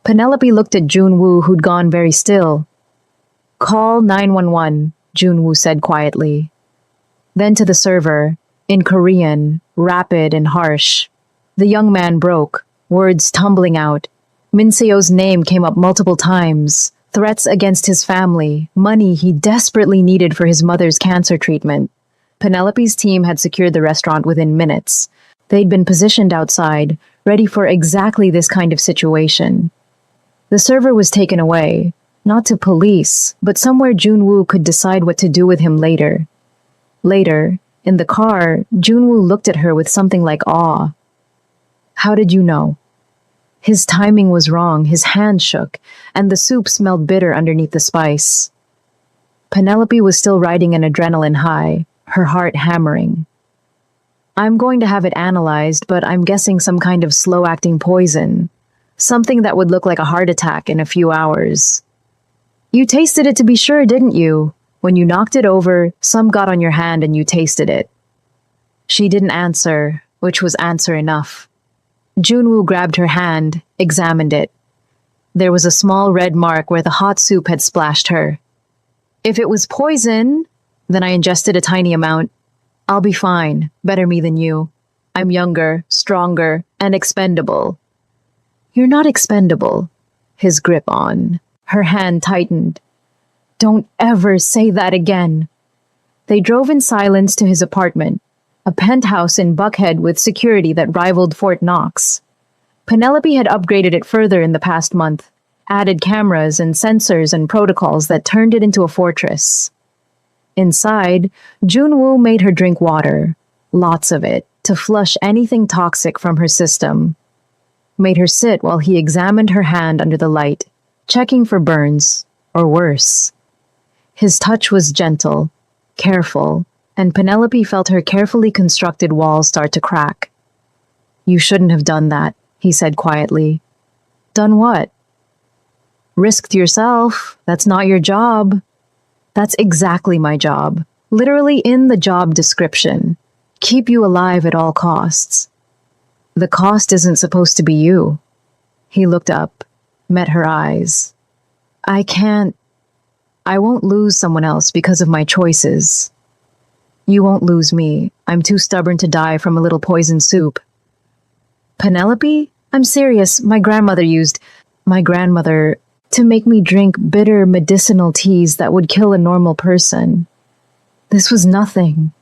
Penelope looked at Junwoo, who'd gone very still. Call 911, Junwoo said quietly. Then to the server, in Korean, rapid and harsh. The young man broke, words tumbling out. Minseo's name came up multiple times. Threats against his family, money he desperately needed for his mother's cancer treatment. Penelope's team had secured the restaurant within minutes. They'd been positioned outside, ready for exactly this kind of situation. The server was taken away, not to police, but somewhere Junwoo could decide what to do with him later. Later, in the car, Junwoo looked at her with something like awe. "How did you know?" His timing was wrong, his hand shook, and the soup smelled bitter underneath the spice. Penelope was still riding an adrenaline high, her heart hammering. "I'm going to have it analyzed, but I'm guessing some kind of slow-acting poison. Something that would look like a heart attack in a few hours." "You tasted it to be sure, didn't you? When you knocked it over, some got on your hand and you tasted it." She didn't answer, which was answer enough. Junwoo grabbed her hand, examined it. There was a small red mark where the hot soup had splashed her. "If it was poison, then I ingested a tiny amount. I'll be fine, better me than you. I'm younger, stronger, and expendable." "You're not expendable." His grip on. Her hand tightened. "Don't ever say that again." They drove in silence to his apartment, a penthouse in Buckhead with security that rivaled Fort Knox. Penelope had upgraded it further in the past month, added cameras and sensors and protocols that turned it into a fortress. Inside, Junwoo made her drink water, lots of it, to flush anything toxic from her system. Made her sit while he examined her hand under the light, checking for burns, or worse. His touch was gentle, careful, and Penelope felt her carefully constructed walls start to crack. "You shouldn't have done that," he said quietly. "Done what?" "Risked yourself. That's not your job." "That's exactly my job. Literally in the job description. Keep you alive at all costs." "The cost isn't supposed to be you." He looked up, met her eyes. I won't lose someone else because of my choices." "You won't lose me. I'm too stubborn to die from a little poison soup." "Penelope? I'm serious. My grandmother to make me drink bitter medicinal teas that would kill a normal person. This was nothing."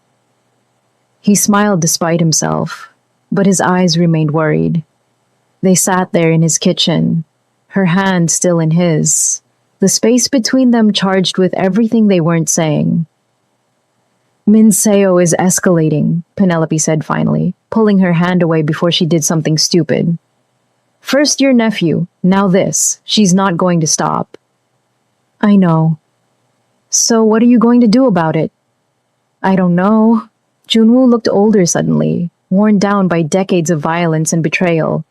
He smiled despite himself, but his eyes remained worried. They sat there in his kitchen, her hand still in his, the space between them charged with everything they weren't saying. "Minseo is escalating," Penelope said finally, pulling her hand away before she did something stupid. "First your nephew, now this. She's not going to stop." "I know." "So what are you going to do about it?" "I don't know." Junwoo looked older suddenly, worn down by decades of violence and betrayal.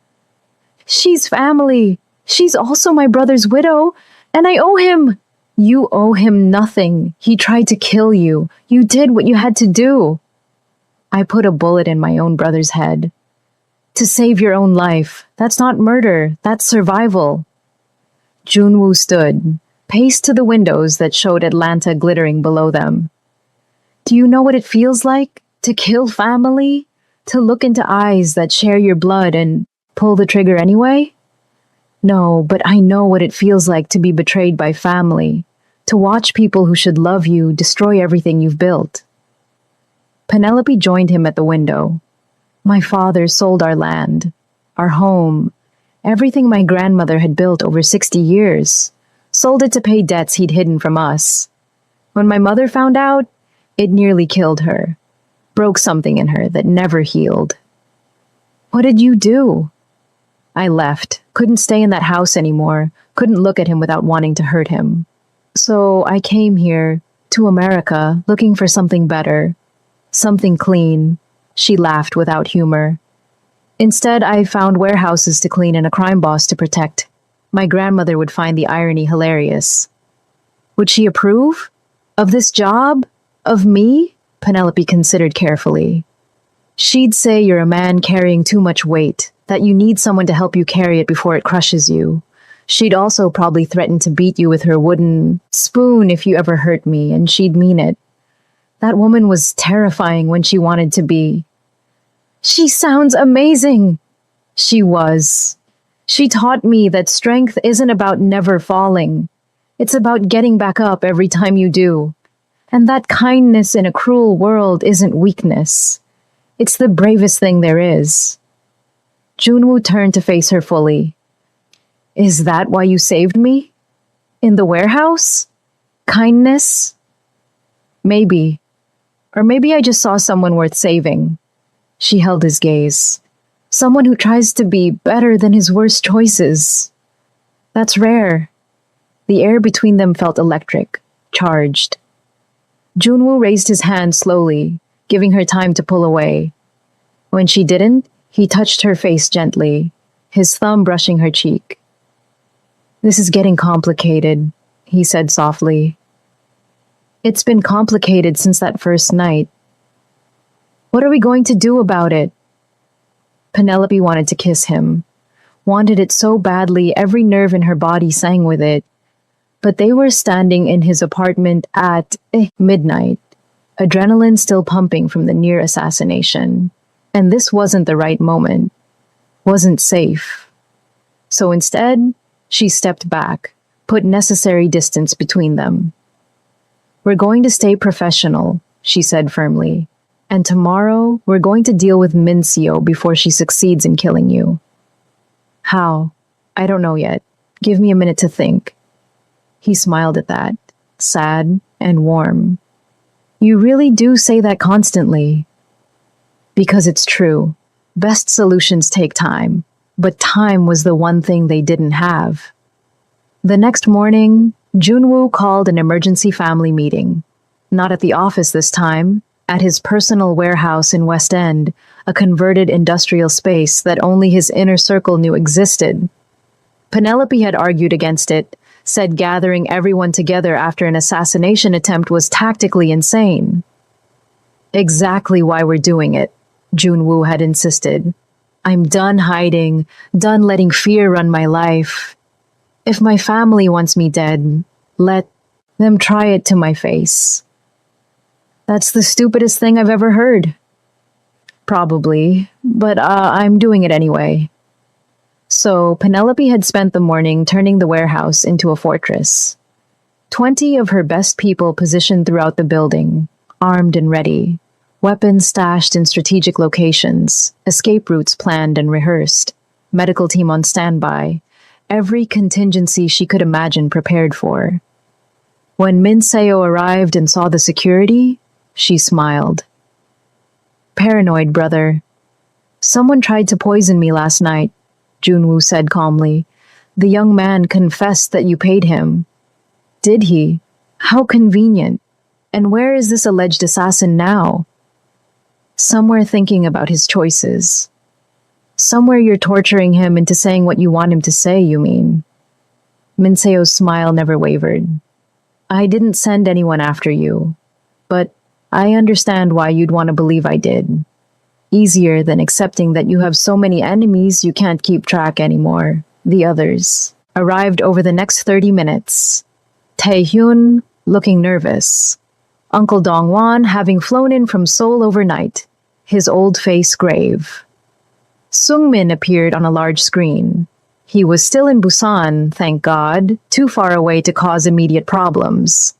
"She's family. She's also my brother's widow, and I owe him." "You owe him nothing. He tried to kill you. You did what you had to do." "I put a bullet in my own brother's head." "To save your own life. That's not murder. That's survival." Junwoo stood, paced to the windows that showed Atlanta glittering below them. "Do you know what it feels like? To kill family? To look into eyes that share your blood and pull the trigger anyway?" "No, but I know what it feels like to be betrayed by family, to watch people who should love you destroy everything you've built." Penelope joined him at the window. "My father sold our land, our home, everything my grandmother had built over 60 years, sold it to pay debts he'd hidden from us. When my mother found out, it nearly killed her, broke something in her that never healed." "What did you do?" "I left. Couldn't stay in that house anymore. Couldn't look at him without wanting to hurt him. So I came here, to America, looking for something better. Something clean." She laughed without humor. "Instead, I found warehouses to clean and a crime boss to protect. My grandmother would find the irony hilarious." "Would she approve? Of this job? Of me?" Penelope considered carefully. "She'd say you're a man carrying too much weight, that you need someone to help you carry it before it crushes you. She'd also probably threaten to beat you with her wooden spoon if you ever hurt me, and she'd mean it. That woman was terrifying when she wanted to be. She sounds amazing. She was. She taught me that strength isn't about never falling. It's about getting back up every time you do. And that kindness in a cruel world isn't weakness. It's the bravest thing there is. Junwoo turned to face her fully. Is that why you saved me? In the warehouse? Kindness? Maybe. Or maybe I just saw someone worth saving. She held his gaze. Someone who tries to be better than his worst choices. That's rare. The air between them felt electric, charged. Junwoo raised his hand slowly, giving her time to pull away. When she didn't, he touched her face gently, his thumb brushing her cheek. This is getting complicated, he said softly. It's been complicated since that first night. What are we going to do about it? Penelope wanted to kiss him, wanted it so badly every nerve in her body sang with it. But they were standing in his apartment at midnight, adrenaline still pumping from the near assassination. And this wasn't the right moment, wasn't safe. So instead, she stepped back, put necessary distance between them. We're going to stay professional, she said firmly. And tomorrow, we're going to deal with Minseo before she succeeds in killing you. How? I don't know yet. Give me a minute to think. He smiled at that, sad and warm. You really do say that constantly. Because it's true. Best solutions take time, but time was the one thing they didn't have. The next morning, Junwoo called an emergency family meeting. Not at the office this time, at his personal warehouse in West End, a converted industrial space that only his inner circle knew existed. Penelope had argued against it, said gathering everyone together after an assassination attempt was tactically insane. Exactly why we're doing it, Junwoo had insisted. I'm done hiding, done letting fear run my life. If my family wants me dead, let them try it to my face. That's the stupidest thing I've ever heard. Probably, but I'm doing it anyway. So Penelope had spent the morning turning the warehouse into a fortress. 20 of her best people positioned throughout the building, armed and ready, weapons stashed in strategic locations, escape routes planned and rehearsed, medical team on standby, every contingency she could imagine prepared for. When Minseo arrived and saw the security, she smiled. Paranoid, brother. Someone tried to poison me last night, Junwoo said calmly. The young man confessed that you paid him. Did he? How convenient. And where is this alleged assassin now? Somewhere thinking about his choices. Somewhere you're torturing him into saying what you want him to say, you mean? Minseo's smile never wavered. I didn't send anyone after you, but I understand why you'd want to believe I did. Easier than accepting that you have so many enemies you can't keep track anymore. The others arrived over the next 30 minutes. Taehyun, looking nervous. Uncle Dongwon having flown in from Seoul overnight, his old face grave. Sungmin appeared on a large screen. He was still in Busan, thank God, too far away to cause immediate problems.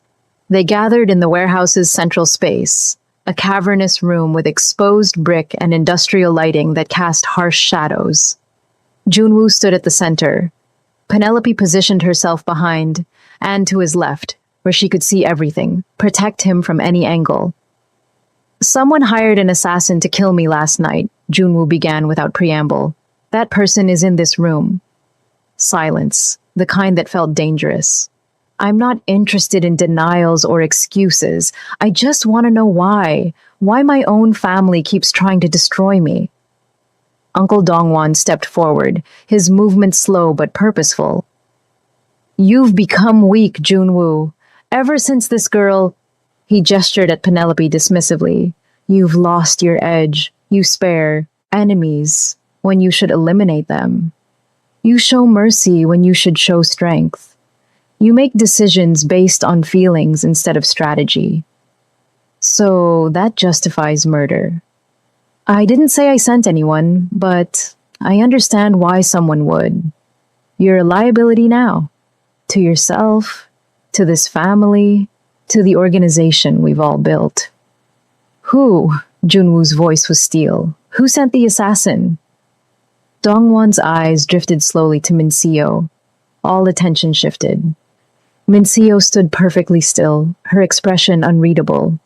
They gathered in the warehouse's central space, a cavernous room with exposed brick and industrial lighting that cast harsh shadows. Junwoo stood at the center. Penelope positioned herself behind, and to his left, where she could see everything, protect him from any angle. Someone hired an assassin to kill me last night, Junwoo began without preamble. That person is in this room. Silence, the kind that felt dangerous. I'm not interested in denials or excuses. I just want to know why. Why my own family keeps trying to destroy me. Uncle Dongwon stepped forward, his movement slow but purposeful. You've become weak, Junwoo. Ever since this girl... He gestured at Penelope dismissively. You've lost your edge. You spare enemies when you should eliminate them. You show mercy when you should show strength. You make decisions based on feelings instead of strategy. So that justifies murder. I didn't say I sent anyone, but I understand why someone would. You're a liability now. To yourself, to this family, to the organization we've all built. Who? Junwoo's voice was steel. Who sent the assassin? Dongwon's eyes drifted slowly to Minseo. All attention shifted. Minseo stood perfectly still, her expression unreadable.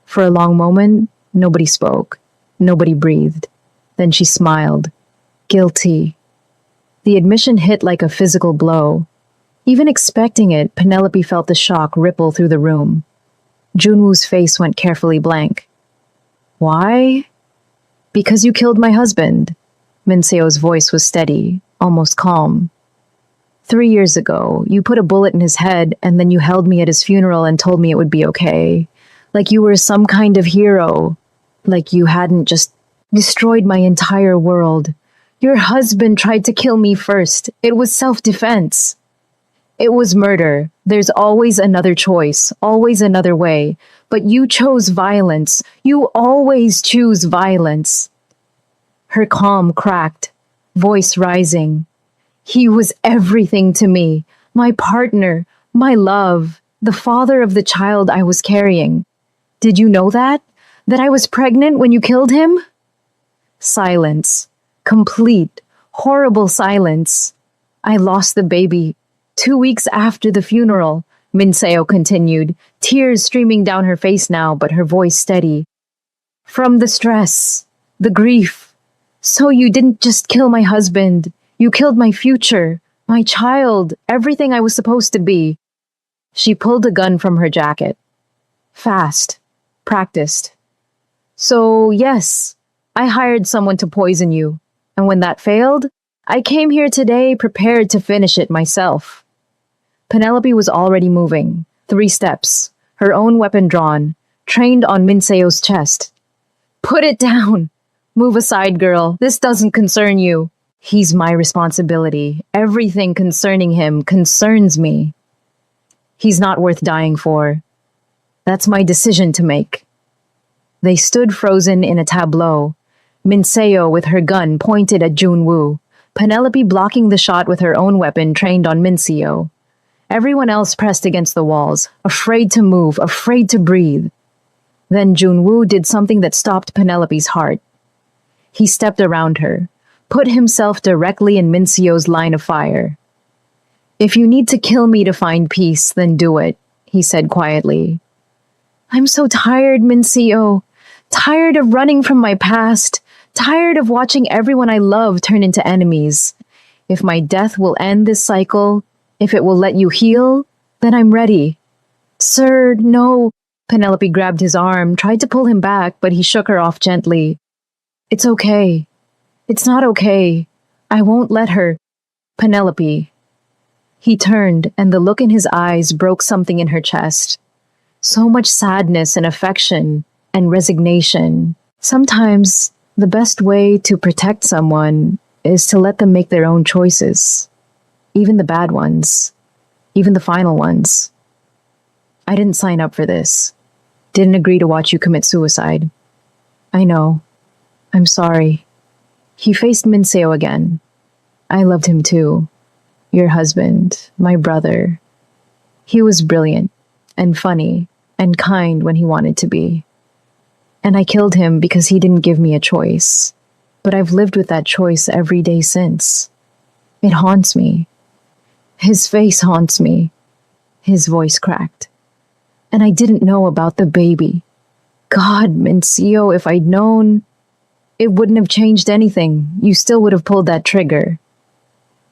For a long moment, nobody spoke. Nobody breathed. Then she smiled. Guilty. The admission hit like a physical blow. Even expecting it, Penelope felt the shock ripple through the room. Junwoo's face went carefully blank. Why? Because you killed my husband. Minseo's voice was steady, almost calm. 3 years ago, you put a bullet in his head and then you held me at his funeral and told me it would be okay. Like you were some kind of hero. Like you hadn't just destroyed my entire world. Your husband tried to kill me first. It was self-defense. It was murder. There's always another choice, always another way. But you chose violence. You always choose violence. Her calm cracked, voice rising. He was everything to me, my partner, my love, the father of the child I was carrying. Did you know that? That I was pregnant when you killed him? Silence. Complete, horrible silence. I lost the baby 2 weeks after the funeral, Minseo continued, tears streaming down her face now, but her voice steady. From the stress, the grief. So you didn't just kill my husband. You killed my future, my child, everything I was supposed to be. She pulled a gun from her jacket. Fast. Practiced. So, yes, I hired someone to poison you. And when that failed, I came here today prepared to finish it myself. Penelope was already moving, 3 steps, her own weapon drawn, trained on Minseo's chest. Put it down! Move aside, girl. This doesn't concern you. He's my responsibility. Everything concerning him concerns me. He's not worth dying for. That's my decision to make. They stood frozen in a tableau. Minseo with her gun pointed at Junwoo, Penelope blocking the shot with her own weapon trained on Minseo. Everyone else pressed against the walls, afraid to move, afraid to breathe. Then Junwoo did something that stopped Penelope's heart. He stepped around her, put himself directly in Minseo's line of fire. If you need to kill me to find peace, then do it, he said quietly. I'm so tired, Minseo. Tired of running from my past. Tired of watching everyone I love turn into enemies. If my death will end this cycle, if it will let you heal, then I'm ready. Sir, no. Penelope grabbed his arm, tried to pull him back, but he shook her off gently. It's okay. It's not okay. I won't let her. Penelope. He turned, and the look in his eyes broke something in her chest. So much sadness and affection and resignation. Sometimes the best way to protect someone is to let them make their own choices. Even the bad ones. Even the final ones. I didn't sign up for this. Didn't agree to watch you commit suicide. I know. I'm sorry. He faced Minseo again. I loved him too. Your husband, my brother. He was brilliant and funny and kind when he wanted to be. And I killed him because he didn't give me a choice. But I've lived with that choice every day since. It haunts me. His face haunts me. His voice cracked. And I didn't know about the baby. God, Minseo, if I'd known, it wouldn't have changed anything. You still would have pulled that trigger.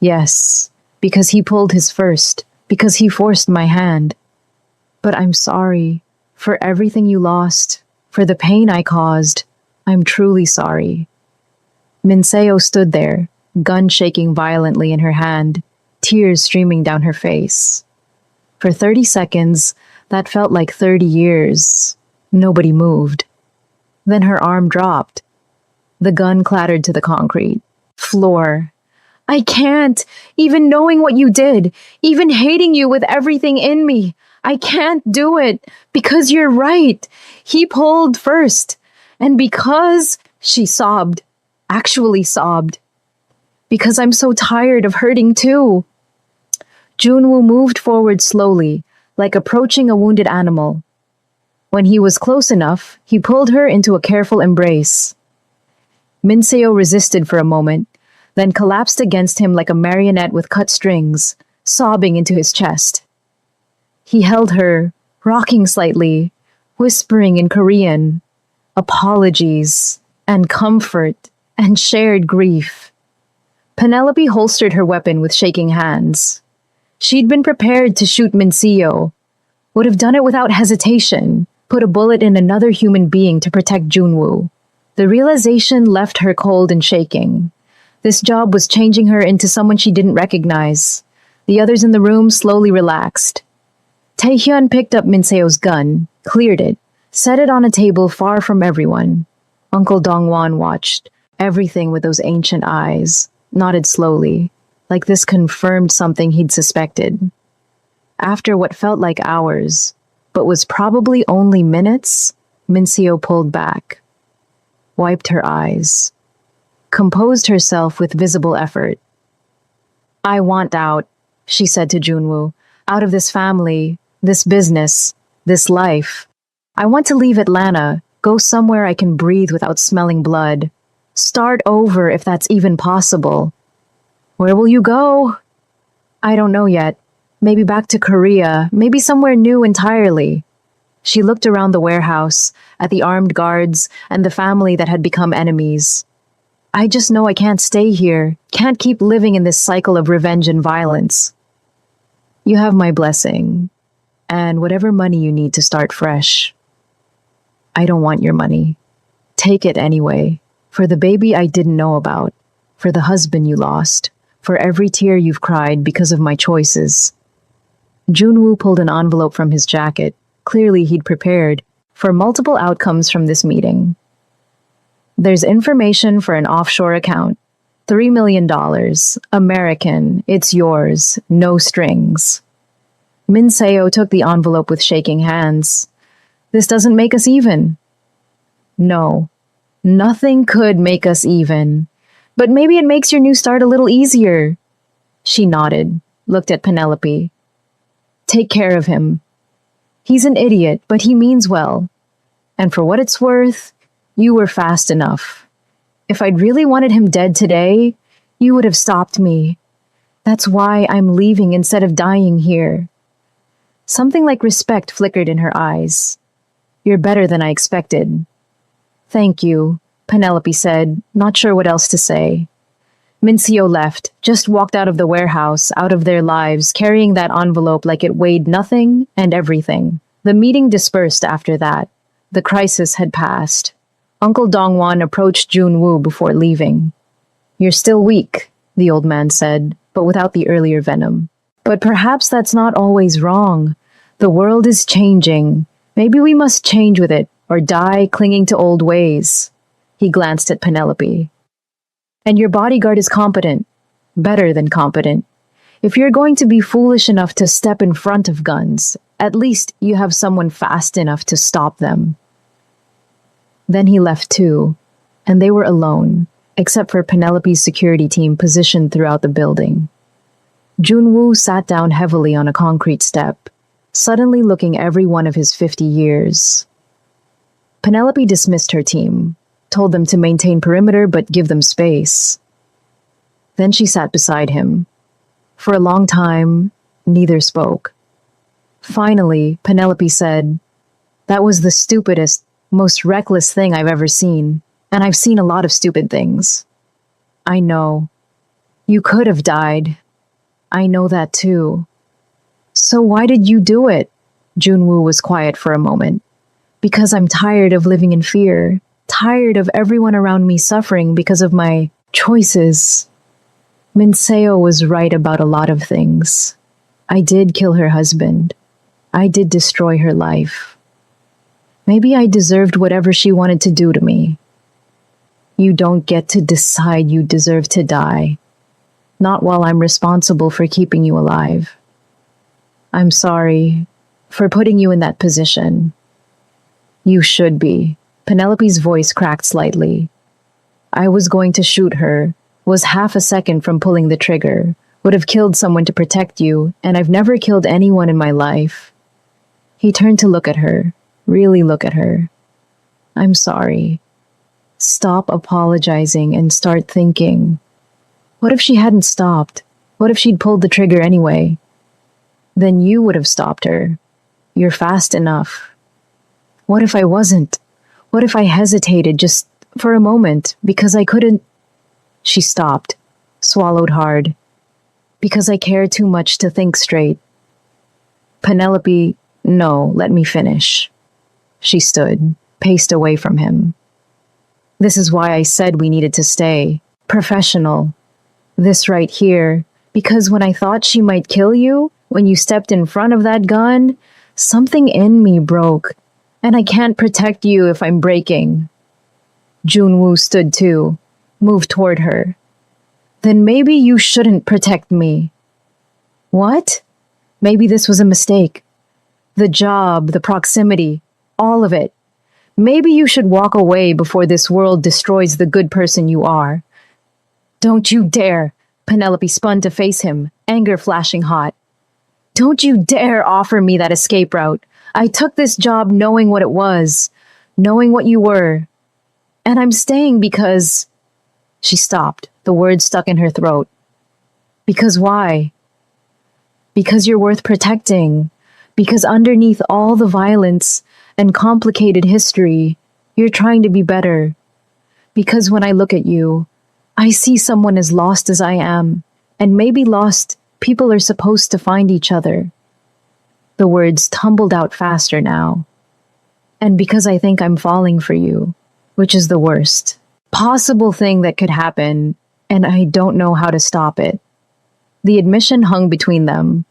Yes, because he pulled his first, because he forced my hand. But I'm sorry for everything you lost, for the pain I caused. I'm truly sorry. Minseo stood there, gun shaking violently in her hand, tears streaming down her face. For 30 seconds, that felt like 30 years. Nobody moved. Then her arm dropped. The gun clattered to the concrete. Floor. I can't! Even knowing what you did, even hating you with everything in me, I can't do it because you're right. He pulled first. And because she sobbed, actually sobbed, because I'm so tired of hurting too. Junwoo moved forward slowly, like approaching a wounded animal. When he was close enough, he pulled her into a careful embrace. Minseo resisted for a moment, then collapsed against him like a marionette with cut strings, sobbing into his chest. He held her, rocking slightly, whispering in Korean, apologies, and comfort, and shared grief. Penelope holstered her weapon with shaking hands. She'd been prepared to shoot Minseo, would have done it without hesitation, put a bullet in another human being to protect Junwoo. The realization left her cold and shaking. This job was changing her into someone she didn't recognize. The others in the room slowly relaxed. Taehyun picked up Minseo's gun, cleared it, set it on a table far from everyone. Uncle Dongwon watched everything with those ancient eyes, nodded slowly, like this confirmed something he'd suspected. After what felt like hours, but was probably only minutes, Minseo pulled back, wiped her eyes, composed herself with visible effort. I want out, she said to Junwoo, out of this family, this business, this life. I want to leave Atlanta, go somewhere I can breathe without smelling blood. Start over if that's even possible. Where will you go? I don't know yet. Maybe back to Korea, maybe somewhere new entirely. She looked around the warehouse, at the armed guards, and the family that had become enemies. I just know I can't stay here, can't keep living in this cycle of revenge and violence. You have my blessing, and whatever money you need to start fresh. I don't want your money. Take it anyway, for the baby I didn't know about, for the husband you lost, for every tear you've cried because of my choices. Junwoo pulled an envelope from his jacket. Clearly he'd prepared for multiple outcomes from this meeting. There's information for an offshore account. $3 million. American. It's yours. No strings. Minseo took the envelope with shaking hands. This doesn't make us even. No. Nothing could make us even. But maybe it makes your new start a little easier. She nodded, looked at Penelope. Take care of him. He's an idiot, but he means well. And for what it's worth, you were fast enough. If I'd really wanted him dead today, you would have stopped me. That's why I'm leaving instead of dying here. Something like respect flickered in her eyes. You're better than I expected. Thank you, Penelope said, not sure what else to say. Minseo left, just walked out of the warehouse, out of their lives, carrying that envelope like it weighed nothing and everything. The meeting dispersed after that. The crisis had passed. Uncle Dongwon approached Junwoo before leaving. You're still weak, the old man said, but without the earlier venom. But perhaps that's not always wrong. The world is changing. Maybe we must change with it, or die clinging to old ways. He glanced at Penelope. And your bodyguard is competent. Better than competent. If you're going to be foolish enough to step in front of guns, at least you have someone fast enough to stop them. Then he left too, and they were alone, except for Penelope's security team positioned throughout the building. Junwoo sat down heavily on a concrete step, suddenly looking every one of his 50 years. Penelope dismissed her team, told them to maintain perimeter but give them space. Then she sat beside him. For a long time, neither spoke. Finally, Penelope said, "That was the stupidest, most reckless thing I've ever seen, and I've seen a lot of stupid things. I know. You could have died. I know that too. So why did you do it?" Junwoo was quiet for a moment. "Because I'm tired of living in fear. Tired of everyone around me suffering because of my choices." Minseo was right about a lot of things. I did kill her husband. I did destroy her life. Maybe I deserved whatever she wanted to do to me. You don't get to decide you deserve to die. Not while I'm responsible for keeping you alive. I'm sorry for putting you in that position. You should be. Penelope's voice cracked slightly. I was going to shoot her, was half a second from pulling the trigger, would have killed someone to protect you, and I've never killed anyone in my life. He turned to look at her, really look at her. I'm sorry. Stop apologizing and start thinking. What if she hadn't stopped? What if she'd pulled the trigger anyway? Then you would have stopped her. You're fast enough. What if I wasn't? What if I hesitated just for a moment because I couldn't? She stopped, swallowed hard. Because I care too much to think straight. Penelope, no, let me finish. She stood, paced away from him. This is why I said we needed to stay. Professional. This right here. Because when I thought she might kill you, when you stepped in front of that gun, something in me broke. And I can't protect you if I'm breaking. Junwoo stood too, moved toward her. Then maybe you shouldn't protect me. What? Maybe this was a mistake. The job, the proximity, all of it. Maybe you should walk away before this world destroys the good person you are. Don't you dare! Penelope spun to face him, anger flashing hot. Don't you dare offer me that escape route. I took this job knowing what it was, knowing what you were. And I'm staying because... She stopped, the words stuck in her throat. Because why? Because you're worth protecting. Because underneath all the violence and complicated history, you're trying to be better. Because when I look at you, I see someone as lost as I am, and maybe lost people are supposed to find each other. The words tumbled out faster now. And because I think I'm falling for you, which is the worst possible thing that could happen, and I don't know how to stop it. The admission hung between them.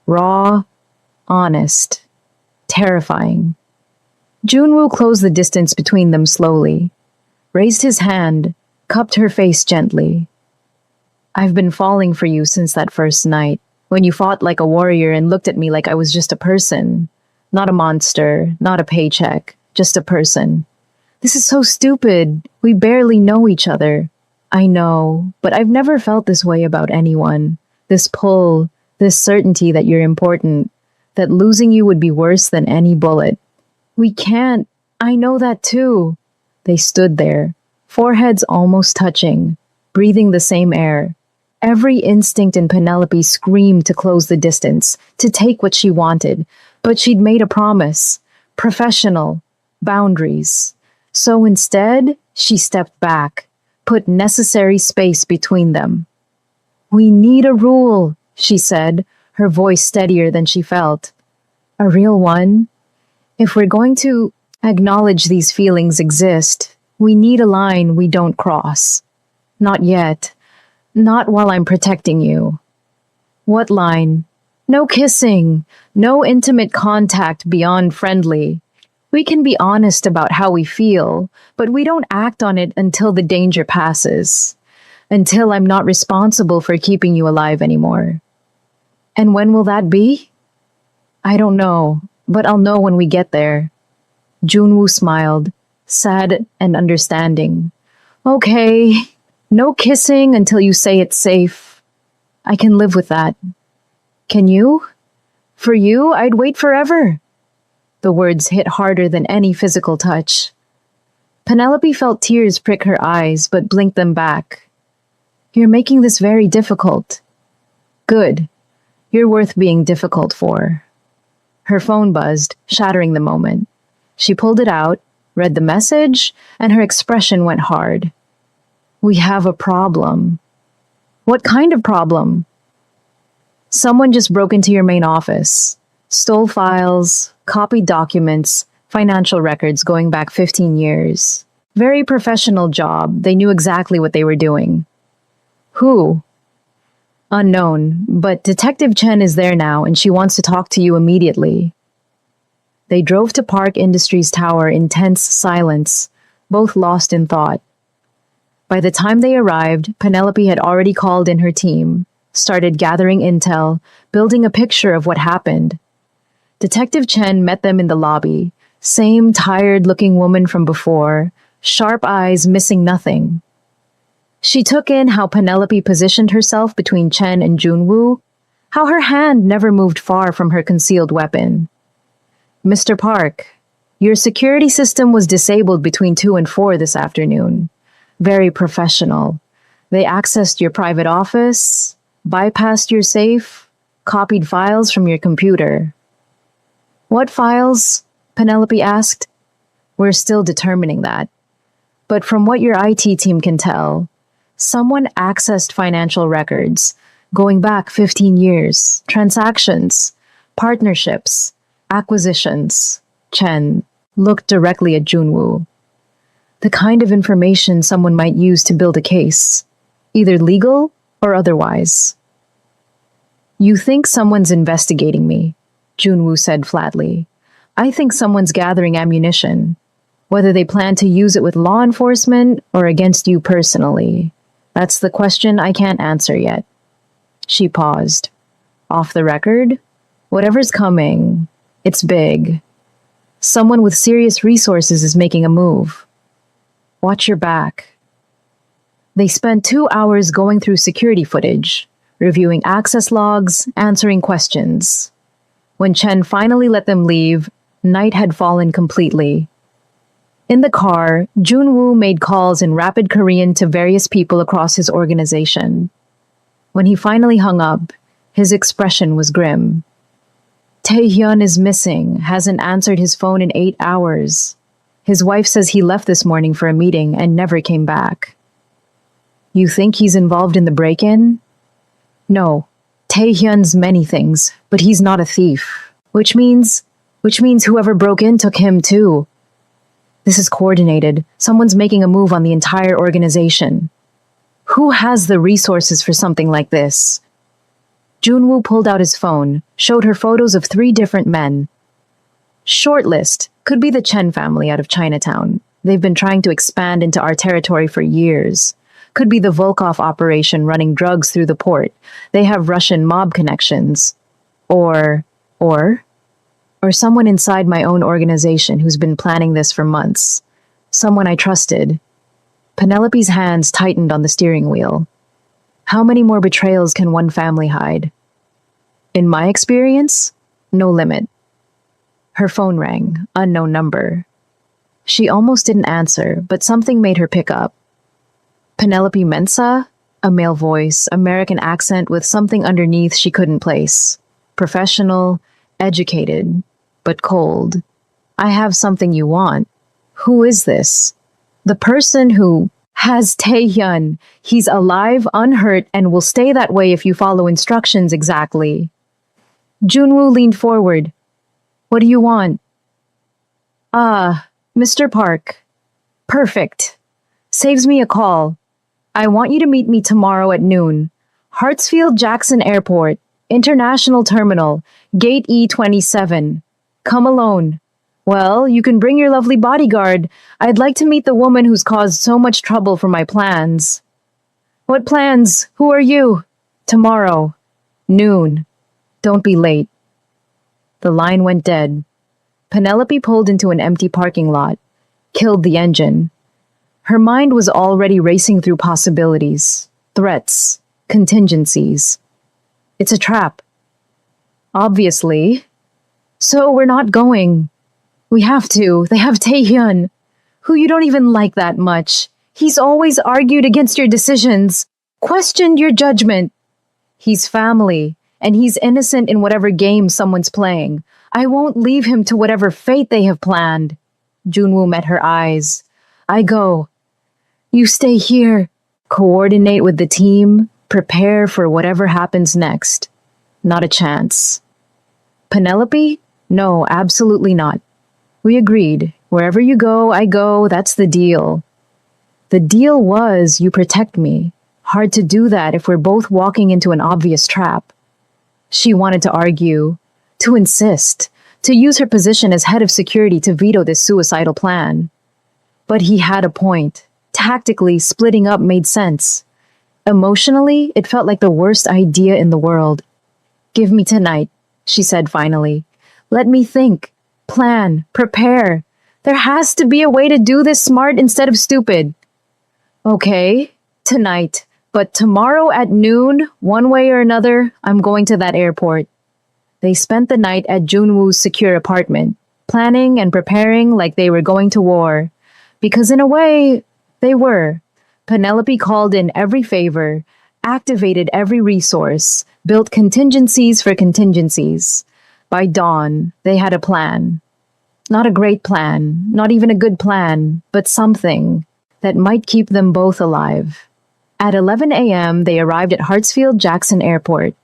Raw, honest, terrifying. Junwoo closed the distance between them slowly, raised his hand, cupped her face gently. I've been falling for you since that first night, when you fought like a warrior and looked at me like I was just a person. Not a monster, not a paycheck, just a person. This is so stupid. We barely know each other. I know, but I've never felt this way about anyone. This pull, this certainty that you're important, that losing you would be worse than any bullet. We can't. I know that too. They stood there, foreheads almost touching, breathing the same air. Every instinct in Penelope screamed to close the distance, to take what she wanted, but she'd made a promise. Professional. Boundaries. So instead, she stepped back, put necessary space between them. We need a rule, she said, her voice steadier than she felt. A real one? If we're going to acknowledge these feelings exist, we need a line we don't cross. Not yet. Not while I'm protecting you. What line? No kissing. No intimate contact beyond friendly. We can be honest about how we feel, but we don't act on it until the danger passes. Until I'm not responsible for keeping you alive anymore. And when will that be? I don't know, but I'll know when we get there. Junwoo smiled, sad and understanding. Okay, no kissing until you say it's safe. I can live with that. Can you? For you, I'd wait forever. The words hit harder than any physical touch. Penelope felt tears prick her eyes, but blinked them back. You're making this very difficult. Good. You're worth being difficult for. Her phone buzzed, shattering the moment. She pulled it out, read the message, and her expression went hard. We have a problem. What kind of problem? Someone just broke into your main office, stole files, copied documents, financial records going back 15 years. Very professional job. They knew exactly what they were doing. Who? Unknown, but Detective Chen is there now and she wants to talk to you immediately. They drove to Park Industries Tower in tense silence, both lost in thought. By the time they arrived, Penelope had already called in her team, started gathering intel, building a picture of what happened. Detective Chen met them in the lobby. Same tired-looking woman from before, sharp eyes missing nothing. She took in how Penelope positioned herself between Chen and Junwoo, how her hand never moved far from her concealed weapon. Mr. Park, your security system was disabled between 2 and 4 this afternoon. Very professional. They accessed your private office, bypassed your safe, copied files from your computer. What files? Penelope asked. We're still determining that. But from what your IT team can tell, someone accessed financial records going back 15 years, transactions, partnerships, acquisitions. Chen looked directly at Junwoo. The kind of information someone might use to build a case, either legal or otherwise. You think someone's investigating me, Junwoo said flatly. I think someone's gathering ammunition, whether they plan to use it with law enforcement or against you personally. That's the question I can't answer yet. She paused. Off the record? Whatever's coming, it's big. Someone with serious resources is making a move. Watch your back. They spent 2 hours going through security footage, reviewing access logs, answering questions. When Chen finally let them leave, night had fallen completely. In the car, Junwoo made calls in rapid Korean to various people across his organization. When he finally hung up, his expression was grim. Taehyun is missing, hasn't answered his phone in 8 hours. His wife says he left this morning for a meeting and never came back. You think he's involved in the break-in? No. Taehyun's many things, but he's not a thief. Which means whoever broke in took him too. This is coordinated. Someone's making a move on the entire organization. Who has the resources for something like this? Junwoo pulled out his phone, showed her photos of 3 different men. Shortlist could be the Chen family out of Chinatown. They've been trying to expand into our territory for years. Could be the Volkov operation running drugs through the port. They have Russian mob connections. Or someone inside my own organization who's been planning this for months. Someone I trusted. Penelope's hands tightened on the steering wheel. How many more betrayals can one family hide? In my experience, no limit. Her phone rang, unknown number. She almost didn't answer, but something made her pick up. Penelope Mensah? A male voice, American accent with something underneath she couldn't place. Professional, educated, but cold. I have something you want. Who is this? The person who has Taehyun. He's alive, unhurt, and will stay that way if you follow instructions exactly. Junwoo leaned forward. What do you want? Ah, Mr. Park. Perfect. Saves me a call. I want you to meet me tomorrow at noon. Hartsfield-Jackson Airport, International Terminal, Gate E27. Come alone. Well, you can bring your lovely bodyguard. I'd like to meet the woman who's caused so much trouble for my plans. What plans? Who are you? Tomorrow. Noon. Don't be late. The line went dead. Penelope pulled into an empty parking lot, killed the engine. Her mind was already racing through possibilities, threats, contingencies. It's a trap. Obviously. So we're not going. We have to. They have Taehyun, who you don't even like that much. He's always argued against your decisions, questioned your judgment. He's family, and he's innocent in whatever game someone's playing. I won't leave him to whatever fate they have planned. Junwoo met her eyes. I go. You stay here. Coordinate with the team. Prepare for whatever happens next. Not a chance. Penelope? No, absolutely not. We agreed. Wherever you go, I go. That's the deal. The deal was you protect me. Hard to do that if we're both walking into an obvious trap. She wanted to argue, to insist, to use her position as head of security to veto this suicidal plan. But he had a point. Tactically, splitting up made sense. Emotionally, it felt like the worst idea in the world. Give me tonight, she said finally. Let me think. Plan. Prepare. There has to be a way to do this smart instead of stupid. Okay, tonight. But tomorrow at noon, one way or another, I'm going to that airport. They spent the night at Junwoo's secure apartment, planning and preparing like they were going to war. Because in a way, they were. Penelope called in every favor, activated every resource, built contingencies for contingencies. By dawn, they had a plan. Not a great plan, not even a good plan, but something that might keep them both alive. At 11 a.m., they arrived at Hartsfield-Jackson Airport.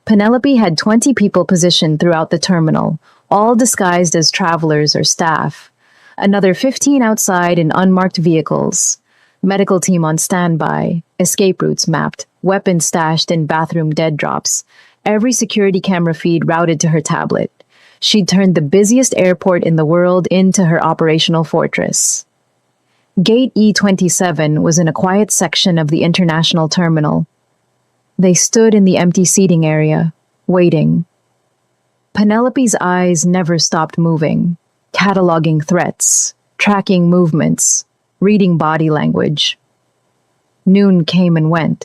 Penelope had 20 people positioned throughout the terminal, all disguised as travelers or staff. Another 15 outside in unmarked vehicles. Medical team on standby, escape routes mapped, weapons stashed in bathroom dead drops. Every security camera feed routed to her tablet. She'd turned the busiest airport in the world into her operational fortress. Gate E27 was in a quiet section of the international terminal. They stood in the empty seating area, waiting. Penelope's eyes never stopped moving, cataloging threats, tracking movements, reading body language. Noon came and went.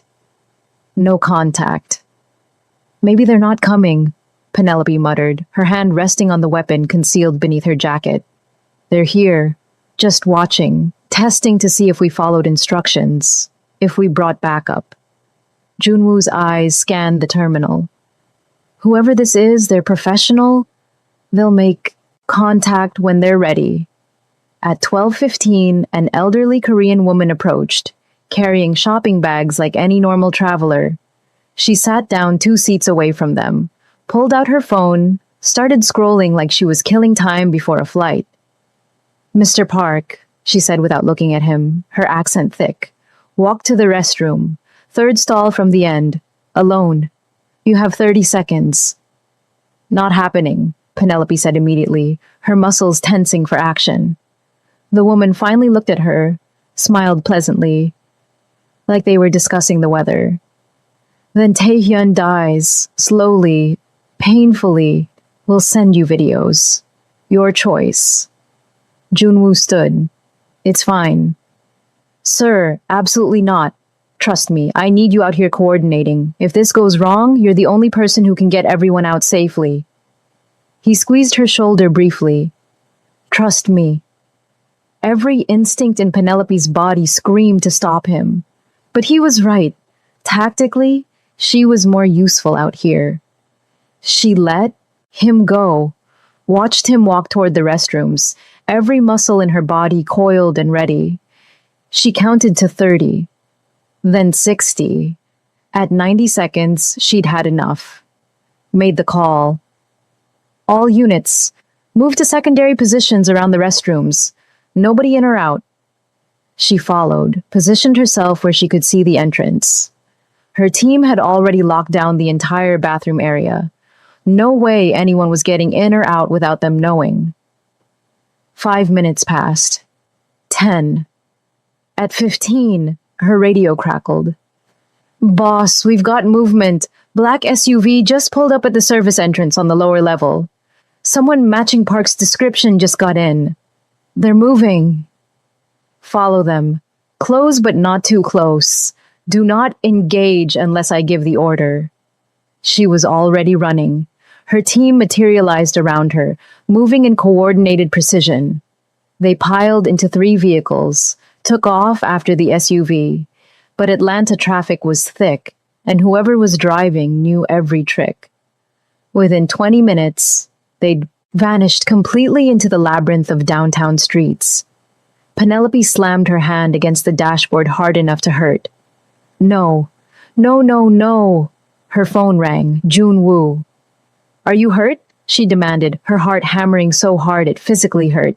No contact. Maybe they're not coming, Penelope muttered, her hand resting on the weapon concealed beneath her jacket. They're here, just watching, testing to see if we followed instructions, if we brought backup. Junwoo's eyes scanned the terminal. Whoever this is, they're professional. They'll make contact when they're ready. At 12:15, an elderly Korean woman approached, carrying shopping bags like any normal traveler. She sat down 2 seats away from them, pulled out her phone, started scrolling like she was killing time before a flight. Mr. Park, she said without looking at him, her accent thick. Walk to the restroom. 3rd stall from the end. Alone. You have 30 seconds. Not happening, Penelope said immediately, her muscles tensing for action. The woman finally looked at her, smiled pleasantly, like they were discussing the weather. Then Taehyun dies, slowly, painfully. We'll send you videos. Your choice. Junwoo stood. It's fine. Sir, absolutely not. Trust me, I need you out here coordinating. If this goes wrong, you're the only person who can get everyone out safely. He squeezed her shoulder briefly. Trust me. Every instinct in Penelope's body screamed to stop him. But he was right. Tactically, she was more useful out here. She let him go, watched him walk toward the restrooms, every muscle in her body coiled and ready. She counted to 30, then 60. At 90 seconds, she'd had enough. Made the call. All units, move to secondary positions around the restrooms. Nobody in or out. She followed, positioned herself where she could see the entrance. Her team had already locked down the entire bathroom area. No way anyone was getting in or out without them knowing. 5 minutes passed. 10. At 15, her radio crackled. Boss, we've got movement. Black SUV just pulled up at the service entrance on the lower level. Someone matching Park's description just got in. They're moving. Follow them. Close but not too close. Do not engage unless I give the order. She was already running. Her team materialized around her, moving in coordinated precision. They piled into 3 vehicles, took off after the SUV. But Atlanta traffic was thick, and whoever was driving knew every trick. Within 20 minutes, they'd vanished completely into the labyrinth of downtown streets. Penelope slammed her hand against the dashboard hard enough to hurt. No. No, no, no. Her phone rang. Junwoo. Are you hurt? She demanded, her heart hammering so hard it physically hurt.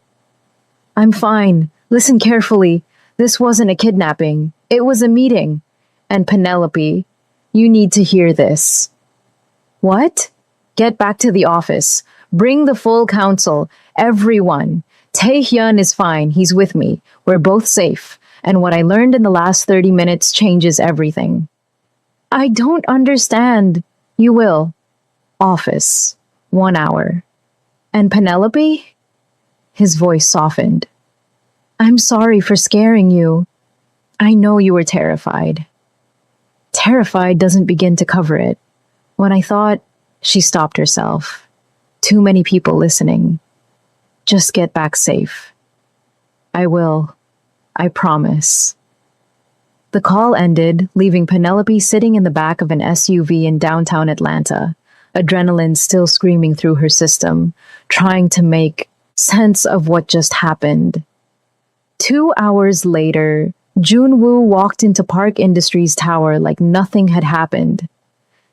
I'm fine. Listen carefully. This wasn't a kidnapping. It was a meeting. And Penelope, you need to hear this. What? Get back to the office. Bring the full council. Everyone. Taehyun is fine. He's with me. We're both safe. And what I learned in the last 30 minutes changes everything. I don't understand. You will. Office. 1 hour. And Penelope? His voice softened. I'm sorry for scaring you. I know you were terrified. Terrified doesn't begin to cover it. When I thought, she stopped herself. Too many people listening. Just get back safe. I will. I promise. The call ended, leaving Penelope sitting in the back of an SUV in downtown Atlanta, adrenaline still screaming through her system, trying to make sense of what just happened. 2 hours later, Junwoo walked into Park Industries Tower like nothing had happened.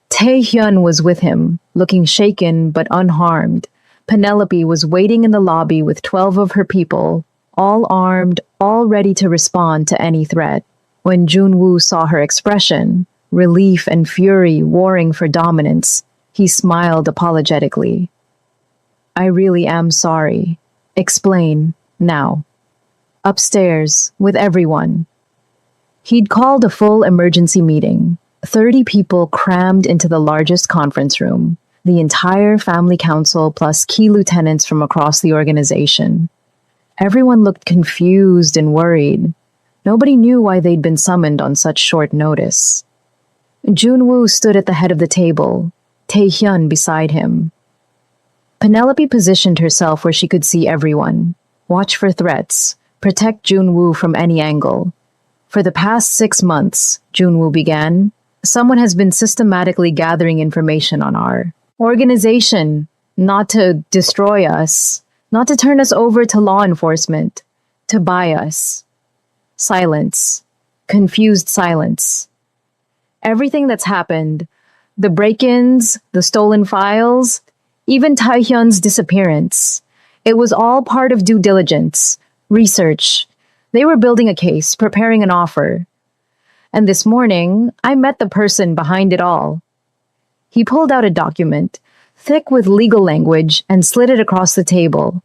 Tae-hyun was with him, looking shaken but unharmed. Penelope was waiting in the lobby with 12 of her people, all armed, all ready to respond to any threat. When Junwoo saw her expression, relief and fury warring for dominance, he smiled apologetically. I really am sorry. Explain, now. Upstairs, with everyone. He'd called a full emergency meeting. 30 people crammed into the largest conference room, the entire family council plus key lieutenants from across the organization. Everyone looked confused and worried. Nobody knew why they'd been summoned on such short notice. Junwoo stood at the head of the table, Tae-hyun beside him. Penelope positioned herself where she could see everyone, watch for threats, protect Junwoo from any angle. For the past 6 months, Junwoo began, someone has been systematically gathering information on our organization, not to destroy us, not to turn us over to law enforcement, to buy us. Silence. Confused silence. Everything that's happened, the break-ins, the stolen files, even Tae-hyun's disappearance, it was all part of due diligence, research. They were building a case, preparing an offer. And this morning, I met the person behind it all. He pulled out a document, thick with legal language, and slid it across the table.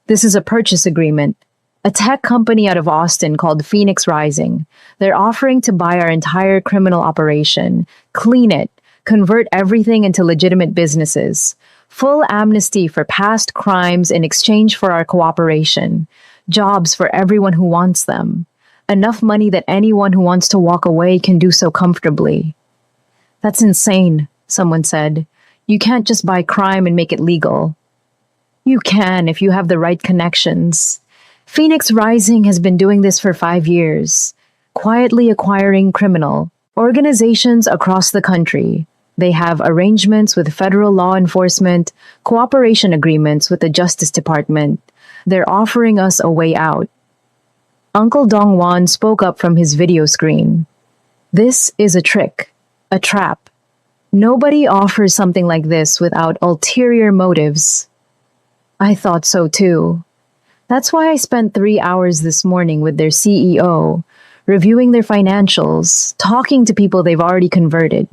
This is a purchase agreement. A tech company out of Austin called Phoenix Rising. They're offering to buy our entire criminal operation, clean it, convert everything into legitimate businesses. Full amnesty for past crimes in exchange for our cooperation. Jobs for everyone who wants them. Enough money that anyone who wants to walk away can do so comfortably. That's insane, someone said. You can't just buy crime and make it legal. You can if you have the right connections. Phoenix Rising has been doing this for 5 years, quietly acquiring criminal organizations across the country. They have arrangements with federal law enforcement, cooperation agreements with the Justice Department. They're offering us a way out. Uncle Dong-won spoke up from his video screen. This is a trick, a trap. Nobody offers something like this without ulterior motives. I thought so too. That's why I spent 3 hours this morning with their CEO, reviewing their financials, talking to people they've already converted.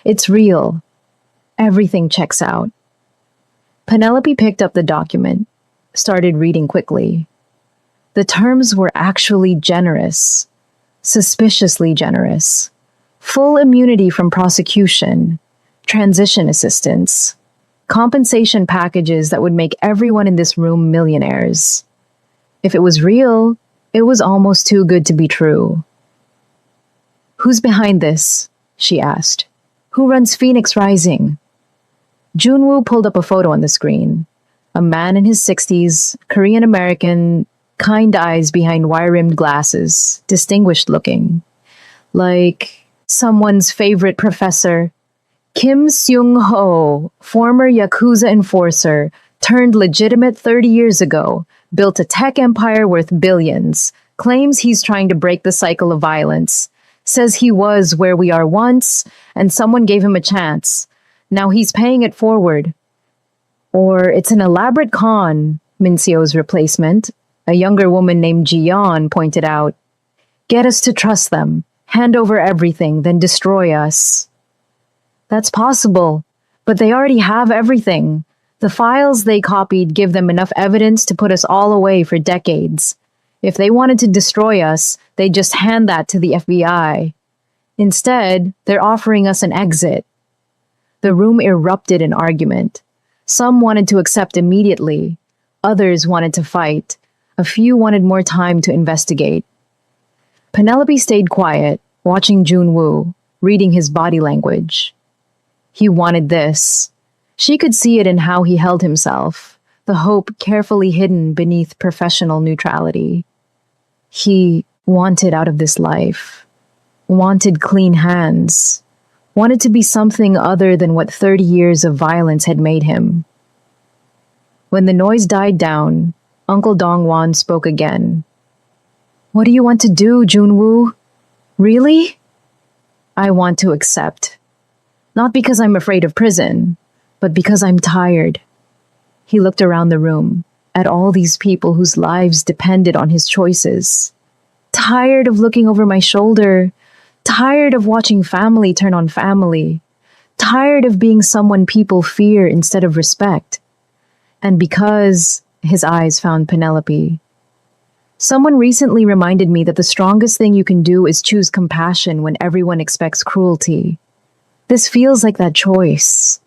It's real. Everything checks out. Penelope picked up the document, started reading quickly. The terms were actually generous, suspiciously generous. Full immunity from prosecution, transition assistance, compensation packages that would make everyone in this room millionaires. If it was real, it was almost too good to be true. Who's behind this? She asked. Who runs Phoenix Rising? Junwoo pulled up a photo on the screen. A man in his 60s, Korean-American, kind eyes behind wire-rimmed glasses, distinguished looking. Like someone's favorite professor. Kim Seung-ho, former Yakuza enforcer, turned legitimate 30 years ago, built a tech empire worth billions, claims he's trying to break the cycle of violence, says he was where we are once, and someone gave him a chance. Now he's paying it forward. Or it's an elaborate con, Minseo's replacement, a younger woman named Ji-yeon, pointed out. Get us to trust them, hand over everything, then destroy us. That's possible, but they already have everything. The files they copied give them enough evidence to put us all away for decades. If they wanted to destroy us, they'd just hand that to the FBI. Instead, they're offering us an exit. The room erupted in argument. Some wanted to accept immediately, others wanted to fight, a few wanted more time to investigate. Penelope stayed quiet, watching Junwoo, reading his body language. He wanted this. She could see it in how he held himself, the hope carefully hidden beneath professional neutrality. He wanted out of this life, wanted clean hands, wanted to be something other than what 30 years of violence had made him. When the noise died down, Uncle Dongwon spoke again. "What do you want to do, Junwoo? Really?" "I want to accept. Not because I'm afraid of prison, but because I'm tired." He looked around the room, at all these people whose lives depended on his choices. "Tired of looking over my shoulder, tired of watching family turn on family, tired of being someone people fear instead of respect." And because his eyes found Penelope. "Someone recently reminded me that the strongest thing you can do is choose compassion when everyone expects cruelty. This feels like that choice."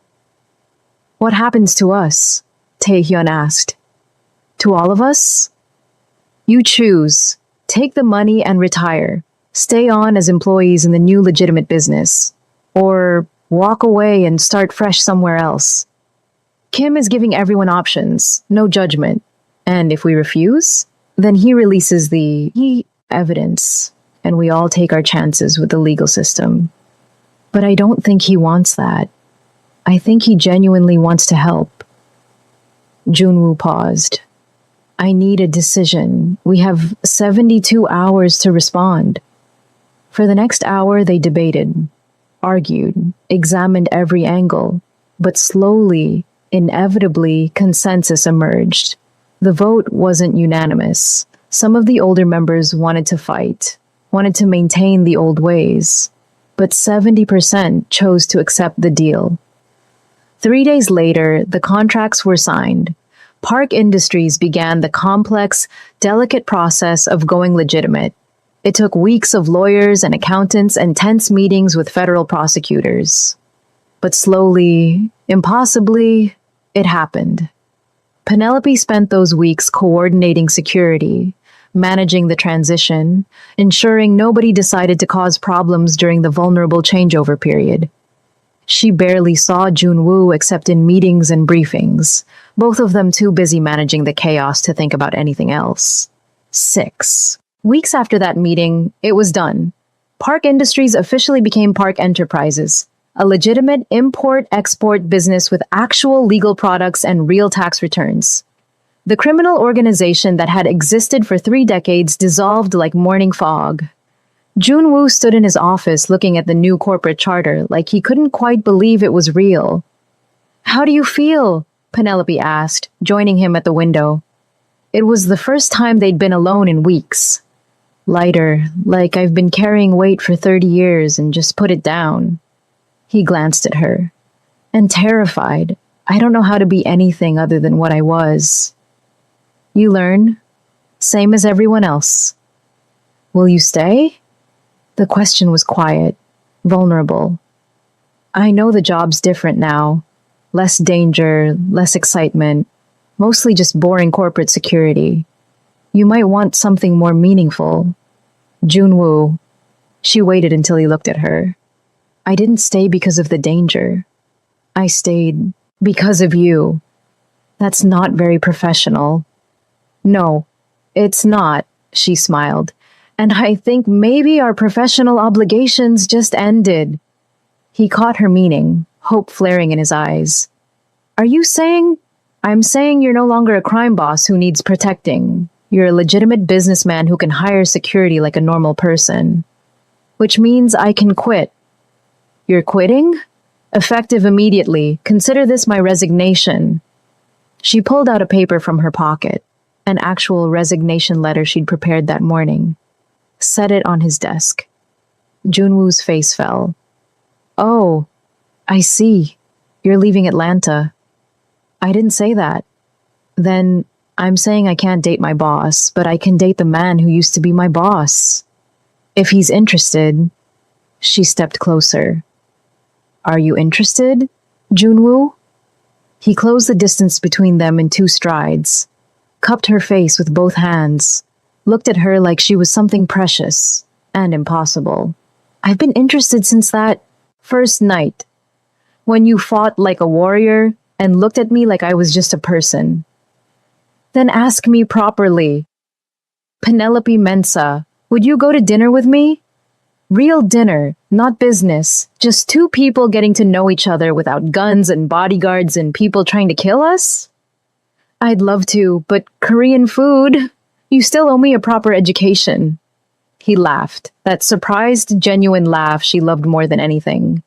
"What happens to us?" Taehyun asked. "To all of us?" "You choose. Take the money and retire. Stay on as employees in the new legitimate business. Or walk away and start fresh somewhere else. Kim is giving everyone options, no judgment. And if we refuse, then he releases the evidence, and we all take our chances with the legal system. But I don't think he wants that. I think he genuinely wants to help." Junwoo paused. "I need a decision. We have 72 hours to respond." For the next hour, they debated, argued, examined every angle, but slowly, inevitably, consensus emerged. The vote wasn't unanimous. Some of the older members wanted to fight, wanted to maintain the old ways, but 70% chose to accept the deal. 3 days later, the contracts were signed. Park Industries began the complex, delicate process of going legitimate. It took weeks of lawyers and accountants and tense meetings with federal prosecutors. But slowly, impossibly, it happened. Penelope spent those weeks coordinating security, managing the transition, ensuring nobody decided to cause problems during the vulnerable changeover period. She barely saw Junwoo except in meetings and briefings, both of them too busy managing the chaos to think about anything else. 6 weeks after that meeting, it was done. Park Industries officially became Park Enterprises, a legitimate import-export business with actual legal products and real tax returns. The criminal organization that had existed for 3 decades dissolved like morning fog. Junwoo stood in his office looking at the new corporate charter like he couldn't quite believe it was real. "How do you feel?" Penelope asked, joining him at the window. It was the first time they'd been alone in weeks. "Lighter, like I've been carrying weight for 30 years and just put it down." He glanced at her. "And terrified. I don't know how to be anything other than what I was." "You learn. Same as everyone else." "Will you stay?" The question was quiet, vulnerable. "I know the job's different now. Less danger, less excitement, mostly just boring corporate security. You might want something more meaningful." "Junwoo." She waited until he looked at her. "I didn't stay because of the danger. I stayed because of you." "That's not very professional." "No, it's not," she smiled. "And I think maybe our professional obligations just ended." He caught her meaning, hope flaring in his eyes. "Are you saying—" "I'm saying you're no longer a crime boss who needs protecting. You're a legitimate businessman who can hire security like a normal person. Which means I can quit." "You're quitting?" "Effective immediately. Consider this my resignation." She pulled out a paper from her pocket, an actual resignation letter she'd prepared that morning. Set it on his desk. Junwoo's face fell. "Oh, I see. You're leaving Atlanta." "I didn't say that." "Then I'm saying I can't date my boss, but I can date the man who used to be my boss. If he's interested." She stepped closer. "Are you interested, Junwoo?" He closed the distance between them in 2 strides, cupped her face with both hands, looked at her like she was something precious and impossible. I've been interested since that first night, when you fought like a warrior and looked at me like I was just a person. Then ask me properly. Penelope Mensah, would you go to dinner with me? Real dinner, not business. Just two people getting to know each other without guns and bodyguards and people trying to kill us? I'd love to, but Korean food? You still owe me a proper education. He laughed, that surprised, genuine laugh she loved more than anything.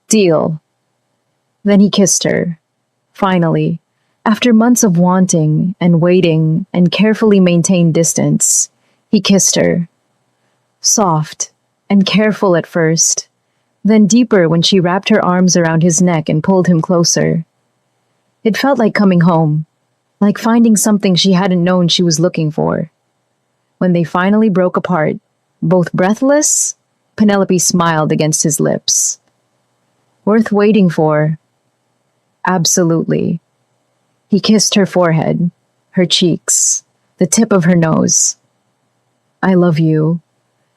Deal. Then he kissed her. Finally, after months of wanting and waiting and carefully maintained distance, he kissed her. Soft and careful at first, then deeper when she wrapped her arms around his neck and pulled him closer. It felt like coming home, like finding something she hadn't known she was looking for. When they finally broke apart, both breathless, Penelope smiled against his lips. Worth waiting for? Absolutely. He kissed her forehead, her cheeks, the tip of her nose. I love you.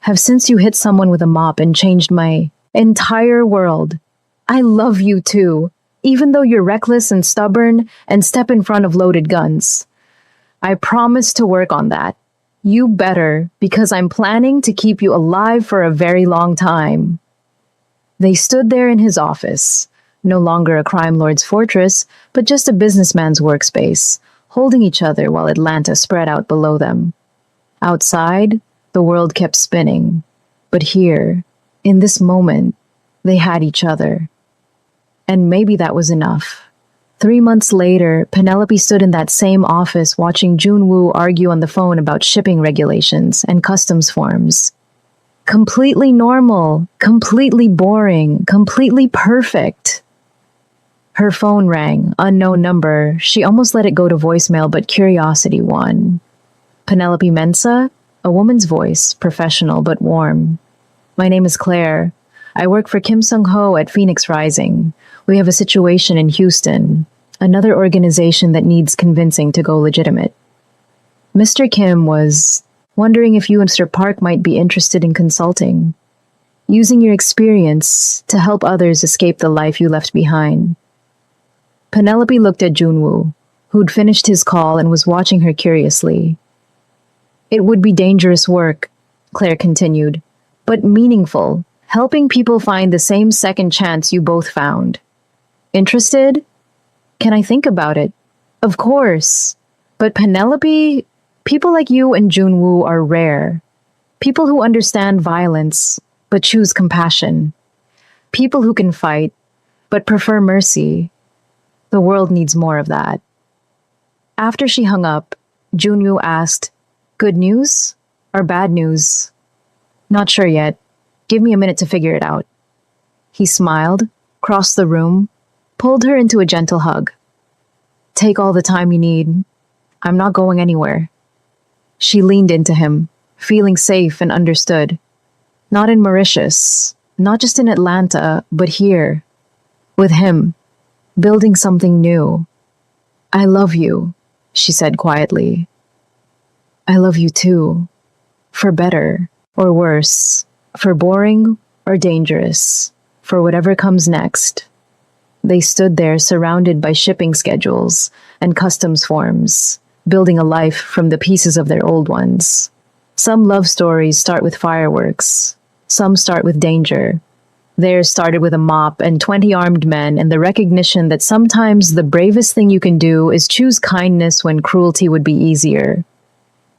Have since you hit someone with a mop and changed my entire world. I love you too, even though you're reckless and stubborn and step in front of loaded guns. I promise to work on that. You better, because I'm planning to keep you alive for a very long time. They stood there in his office, no longer a crime lord's fortress, but just a businessman's workspace, holding each other while Atlanta spread out below them. Outside, the world kept spinning, but here, in this moment, they had each other. And maybe that was enough. 3 months later, Penelope stood in that same office watching Junwoo argue on the phone about shipping regulations and customs forms. Completely normal, completely boring, completely perfect. Her phone rang, unknown number. She almost let it go to voicemail, but curiosity won. Penelope Mensah? A woman's voice, professional but warm. My name is Claire. I work for Kim Sung-ho at Phoenix Rising. We have a situation in Houston, another organization that needs convincing to go legitimate. Mr. Kim was wondering if you and Mr. Park might be interested in consulting, using your experience to help others escape the life you left behind. Penelope looked at Junwoo, who'd finished his call and was watching her curiously. It would be dangerous work, Claire continued, but meaningful, helping people find the same second chance you both found. Interested? Can I think about it? Of course. But Penelope, people like you and Junwoo are rare. People who understand violence, but choose compassion. People who can fight, but prefer mercy. The world needs more of that. After she hung up, Junwoo asked, Good news or bad news? Not sure yet. Give me a minute to figure it out. He smiled, crossed the room, pulled her into a gentle hug. Take all the time you need. I'm not going anywhere. She leaned into him, feeling safe and understood. Not in Mauritius, not just in Atlanta, but here, with him, building something new. I love you, she said quietly. I love you too. For better or worse, for boring or dangerous, for whatever comes next. They stood there surrounded by shipping schedules and customs forms, building a life from the pieces of their old ones. Some love stories start with fireworks. Some start with danger. Theirs started with a mop and 20 armed men and the recognition that sometimes the bravest thing you can do is choose kindness when cruelty would be easier.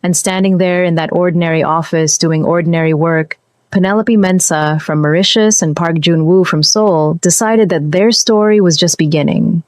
And standing there in that ordinary office doing ordinary work, Penelope Mensah from Mauritius and Park Junwoo from Seoul decided that their story was just beginning.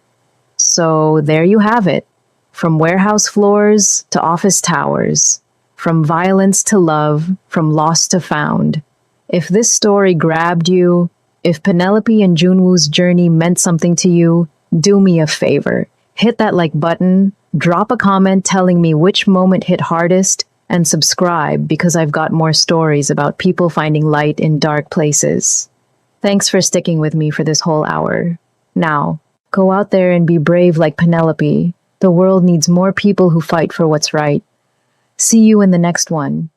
So there you have it. From warehouse floors to office towers. From violence to love, from lost to found. If this story grabbed you, if Penelope and Junwoo's journey meant something to you, do me a favor. Hit that like button, drop a comment telling me which moment hit hardest, and subscribe because I've got more stories about people finding light in dark places. Thanks for sticking with me for this whole hour. Now, Go out there and be brave like Penelope. The world needs more people who fight for what's right. See you in the next one.